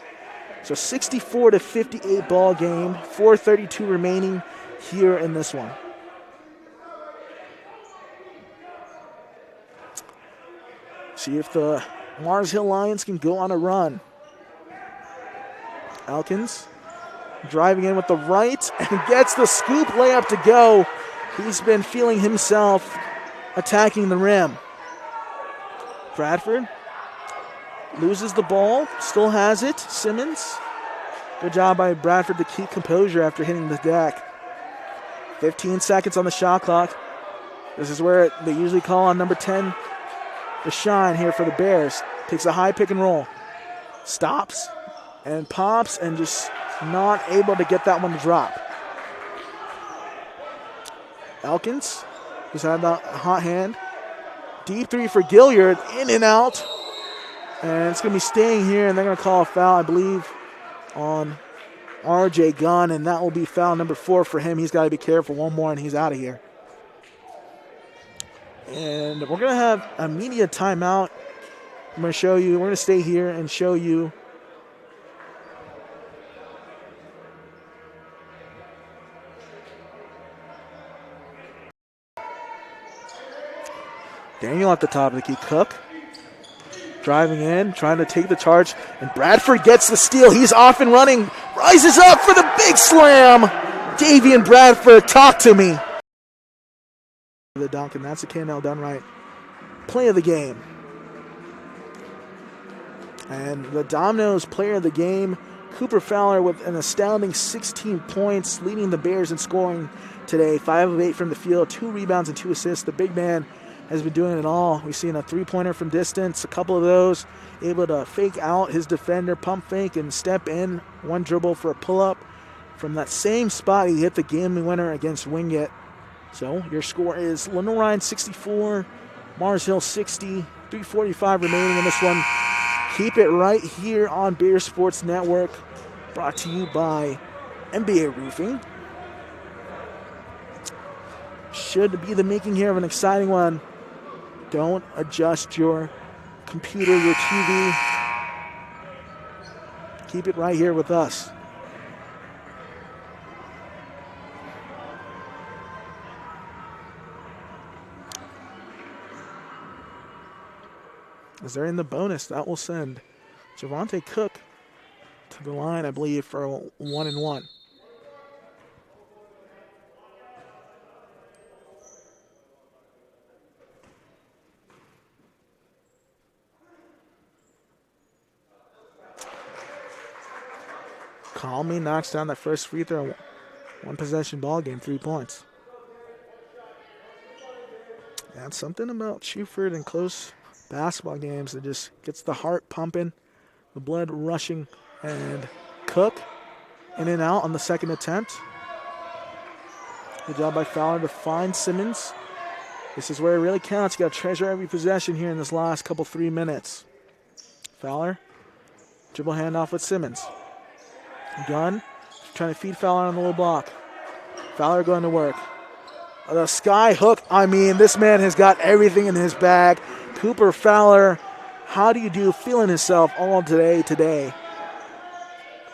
So 64-58 ball game. 4:32 remaining here in this one. See if the Mars Hill Lions can go on a run. Elkins driving in with the right and gets the scoop layup to go. He's been feeling himself attacking the rim. Bradford loses the ball, still has it. Simmons, good job by Bradford to keep composure after hitting the deck. 15 seconds on the shot clock. This is where they usually call on number 10 to shine here for the Bears. Takes a high pick and roll. Stops and pops and just not able to get that one to drop. Elkins, who's had a hot hand. Deep 3 for Gilliard, in and out. And it's going to be staying here, and they're going to call a foul, I believe, on RJ Gunn, and that will be foul number 4 for him. He's got to be careful. One more, and he's out of here. And we're going to have a media timeout. I'm going to show you. We're going to stay here and show you Daniel at the top of the key. Cook driving in, trying to take the charge, and Bradford gets the steal. He's off and running, rises up for the big slam. Davian Bradford, talk to me. The dunk, and that's a K&L done right. Play of the game. And the Dominoes player of the game, Cooper Fowler, with an astounding 16 points, leading the Bears in scoring today. 5 of 8 from the field, 2 rebounds and 2 assists. The big man has been doing it all. We've seen a 3-pointer from distance, a couple of those, able to fake out his defender, pump fake, and step in. 1 dribble for a pull-up. From that same spot, he hit the game winner against Wingate. So your score is Lenoir-Rhyne 64, Mars Hill 60, 3:45 remaining in this one. Keep it right here on Bear Sports Network, brought to you by NBA Roofing. Should be the making here of an exciting one. Don't adjust your computer, your TV. Keep it right here with us. As they're in the bonus, that will send Javante Cook to the line, I believe, for a 1-and-1. Calmly knocks down that first free throw. One possession ball game, 3 points. And something about Schuford and close basketball games that just gets the heart pumping, the blood rushing. And Cook in and out on the second attempt. Good job by Fowler to find Simmons. This is where it really counts. You got to treasure every possession here in this last couple 3 minutes. Fowler, dribble handoff with Simmons. Gunn trying to feed Fowler on the low block. Fowler going to work. The sky hook. I mean, this man has got everything in his bag. Cooper Fowler, how do you do? Feeling himself all today.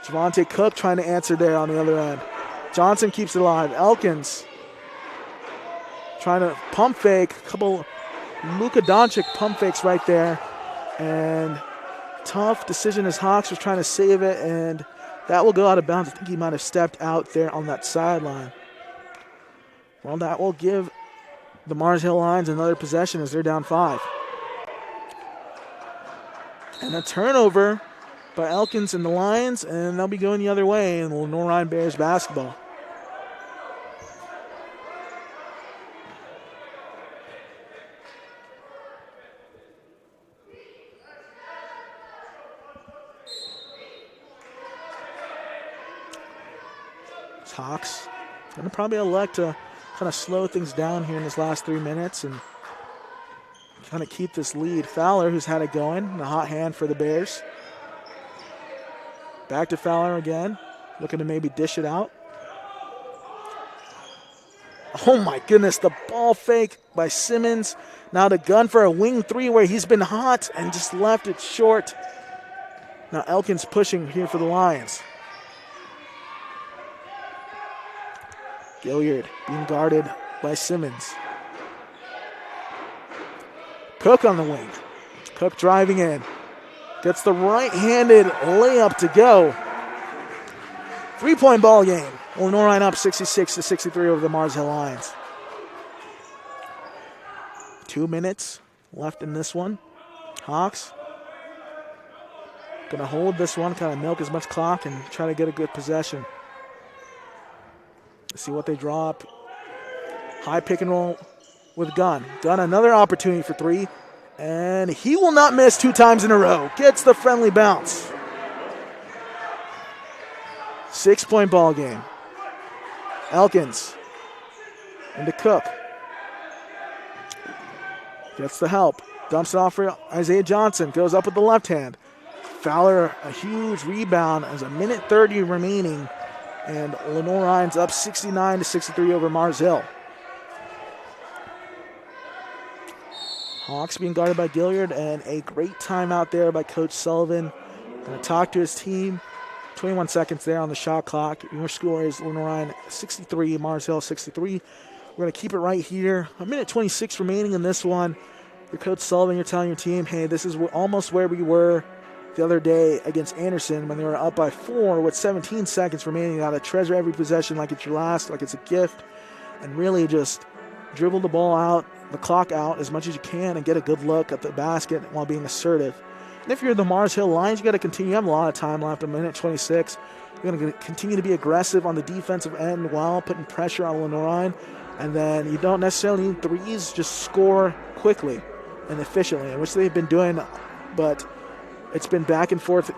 Javante Cook trying to answer there on the other end. Johnson keeps it alive. Elkins trying to pump fake. A couple Luka Doncic pump fakes right there. And tough decision as Hawks was trying to save it, and that will go out of bounds. I think he might have stepped out there on that sideline. Well, that will give the Mars Hill Lions another possession as they're down 5. And a turnover by Elkins and the Lions, and they'll be going the other way in the Lenoir-Rhyne Bears basketball. Hawks going to probably elect to kind of slow things down here in this last 3 minutes and kind of keep this lead. Fowler, who's had it going, the hot hand for the Bears. Back to Fowler again, looking to maybe dish it out. Oh my goodness, the ball fake by Simmons. Now the gun for a wing 3 where he's been hot and just left it short. Now Elkins pushing here for the Lions. Gilliard being guarded by Simmons. Cook on the wing. Cook driving in. Gets the right-handed layup to go. 3-point ball game. Lenoir-Rhyne up 66-63 over the Mars Hill Lions. 2 minutes left in this one. Hawks gonna hold this one, kind of milk as much clock and try to get a good possession. See what they draw up. High pick and roll with Gunn. Gunn, another opportunity for 3. And he will not miss 2 times in a row. Gets the friendly bounce. 6-point ball game. Elkins into Cook. Gets the help. Dumps it off for Isaiah Johnson. Goes up with the left hand. Fowler, a huge rebound as a minute 30 remaining. And Lenoir-Rhyne's up 69-63 over Mars Hill. Hawks being guarded by Gilliard, and a great timeout there by Coach Sullivan. Going to talk to his team. 21 seconds there on the shot clock. Your score is Lenoir-Rhyne 63, Mars Hill 63. We're going to keep it right here. A minute 26 remaining in this one. Your Coach Sullivan, you're telling your team, hey, this is almost where we were the other day against Anderson when they were up by 4 with 17 seconds remaining. You got to treasure every possession like it's your last, like it's a gift, and really just dribble the ball out, the clock out as much as you can and get a good look at the basket while being assertive. And if you're the Mars Hill Lions, you got to continue. You have a lot of time left, a minute 26. You're going to continue to be aggressive on the defensive end while putting pressure on Lenoir-Rhyne. And then you don't necessarily need threes, just score quickly and efficiently, which they've been doing, but it's been back and forth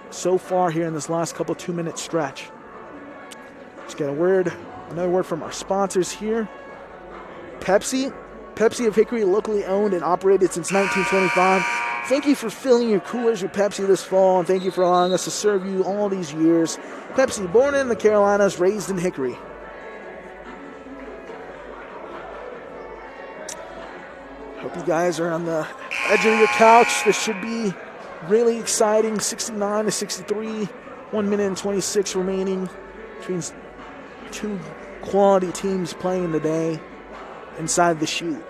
so far here in this last couple 2-minute stretch. Let's get another word from our sponsors here. Pepsi of Hickory, locally owned and operated since 1925. Thank you for filling your coolers with Pepsi this fall, and thank you for allowing us to serve you all these years. Pepsi, born in the Carolinas, raised in Hickory. Hope you guys are on the edge of your couch. This should be really exciting. 69-63, 1 minute and 26 remaining between two quality teams playing today inside the chute.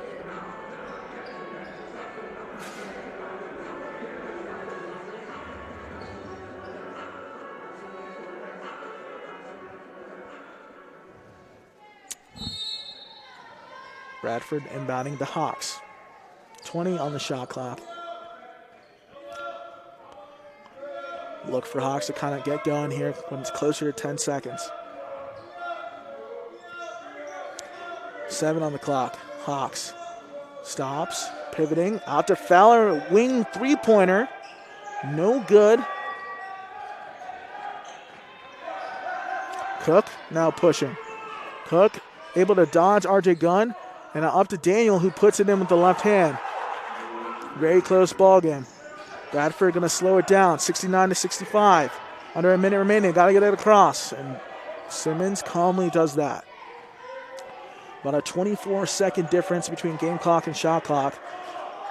Bradford inbounding the Hawks. 20 on the shot clock. Look for Hawks to kind of get going here when it's closer to 10 seconds. 7 on the clock. Hawks stops, pivoting, out to Fowler, wing three-pointer. No good. Cook now pushing. Cook able to dodge RJ Gunn, and up to Daniel, who puts it in with the left hand. Very close ball game. Bradford going to slow it down, 69-65. Under a minute remaining, got to get it across. And Simmons calmly does that. About a 24-second difference between game clock and shot clock.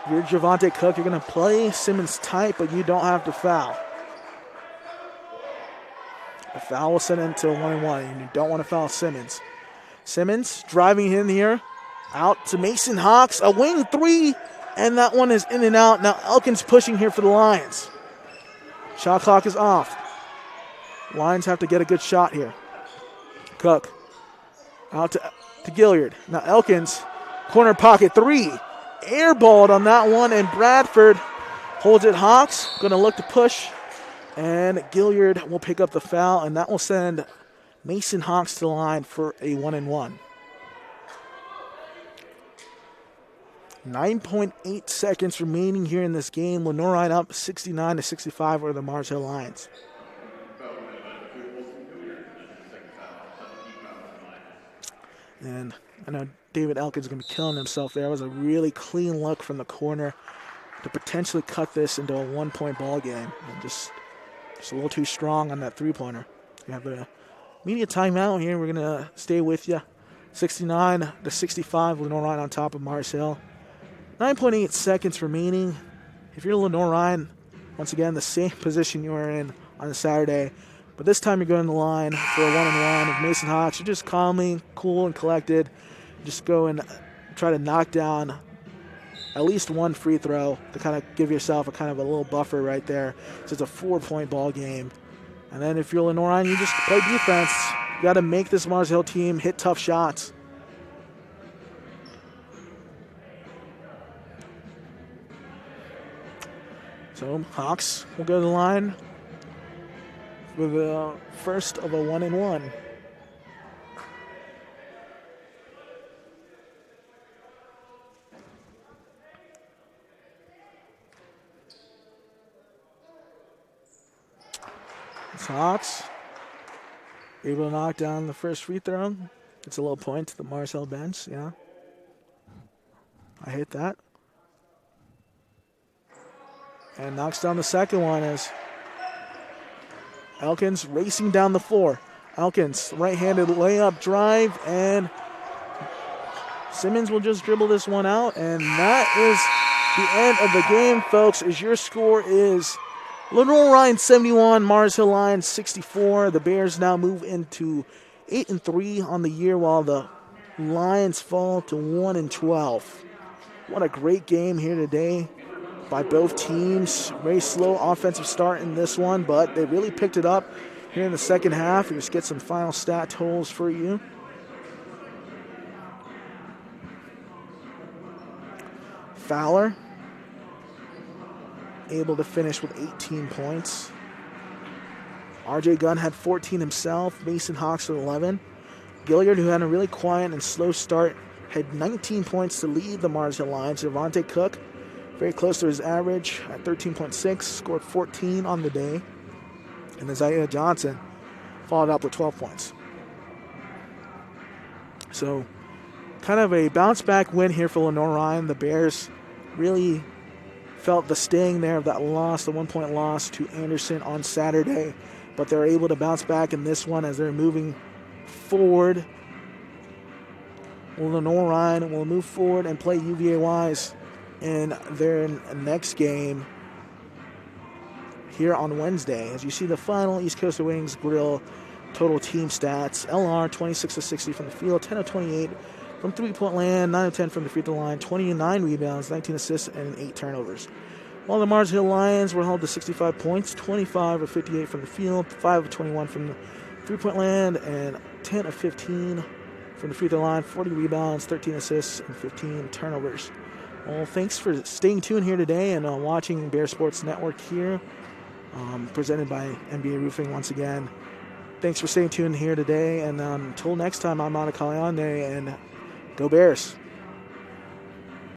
If you're Javante Cook, you're going to play Simmons tight, but you don't have to foul. A foul will send it into a 1-1, and you don't want to foul Simmons. Simmons driving in here, out to Mason Hawks, a wing three, and that one is in and out. Now Elkins pushing here for the Lions. Shot clock is off. Lions have to get a good shot here. Cook out to Gilliard. Now Elkins, corner pocket three. Airballed on that one, and Bradford holds it. Hawks going to look to push, and Gilliard will pick up the foul, and that will send Mason Hawks to the line for a 1-and-1. 9.8 seconds remaining here in this game. Lenoir-Rhyne up 69-65 over the Mars Hill Lions. And I know David Elkins is going to be killing himself there. It was a really clean look from the corner to potentially cut this into a 1-point ball game. And just a little too strong on that three-pointer. We have a media timeout here. We're going to stay with you. 69-65, Lenoir-Rhyne on top of Mars Hill. 9.8 seconds remaining. If you're Lenoir-Rhyne, once again, the same position you were in on Saturday, but this time you're going to the line for a 1-and-1 with Mason Hawks. You're just calmly, cool, and collected. Just go and try to knock down at least one free throw to kind of give yourself a kind of a little buffer right there. So it's a 4-point ball game. And then if you're Lenoir-Rhyne, you just play defense. You got to make this Mars Hill team hit tough shots. So Hawks will go to the line with the first of a 1-and-1. It's Hawks able to knock down the first free throw. It's a little point to the Mars Hill bench, yeah. I hate that. And knocks down the second one as Elkins racing down the floor. Elkins, right-handed layup drive, and Simmons will just dribble this one out, and that is the end of the game, folks, as your score is Lenoir-Rhyne 71, Mars Hill Lions 64. The Bears now move into 8-3 on the year, while the Lions fall to 1-12. What a great game here today by both teams. Very slow offensive start in this one, but they really picked it up here in the second half. We'll just get some final stat totals for you. Fowler able to finish with 18 points. RJ Gunn had 14 himself. Mason Hawks with 11. Gilliard, who had a really quiet and slow start, had 19 points to lead the Mars Hill Lions. Javante Cook, very close to his average at 13.6, scored 14 on the day. And Isaiah Johnson followed up with 12 points. So kind of a bounce-back win here for Lenoir-Rhyne. The Bears really felt the sting there of that loss, the 1-point loss to Anderson on Saturday, but they're able to bounce back in this one as they're moving forward. Lenoir-Rhyne will move forward and play UVA-Wise in their next game here on Wednesday. As you see the final East Coast Wings Grill total team stats, LR 26 of 60 from the field, 10 of 28 from three-point land, 9 of 10 from the free throw line, 29 rebounds, 19 assists, and 8 turnovers. While the Mars Hill Lions were held to 65 points, 25 of 58 from the field, 5 of 21 from the three-point land, and 10 of 15 from the free throw line, 40 rebounds, 13 assists, and 15 turnovers. Well, thanks for staying tuned here today and watching Bear Sports Network here, presented by NBA Roofing once again. Thanks for staying tuned here today, and until next time, I'm Ana Kaliande, and go Bears.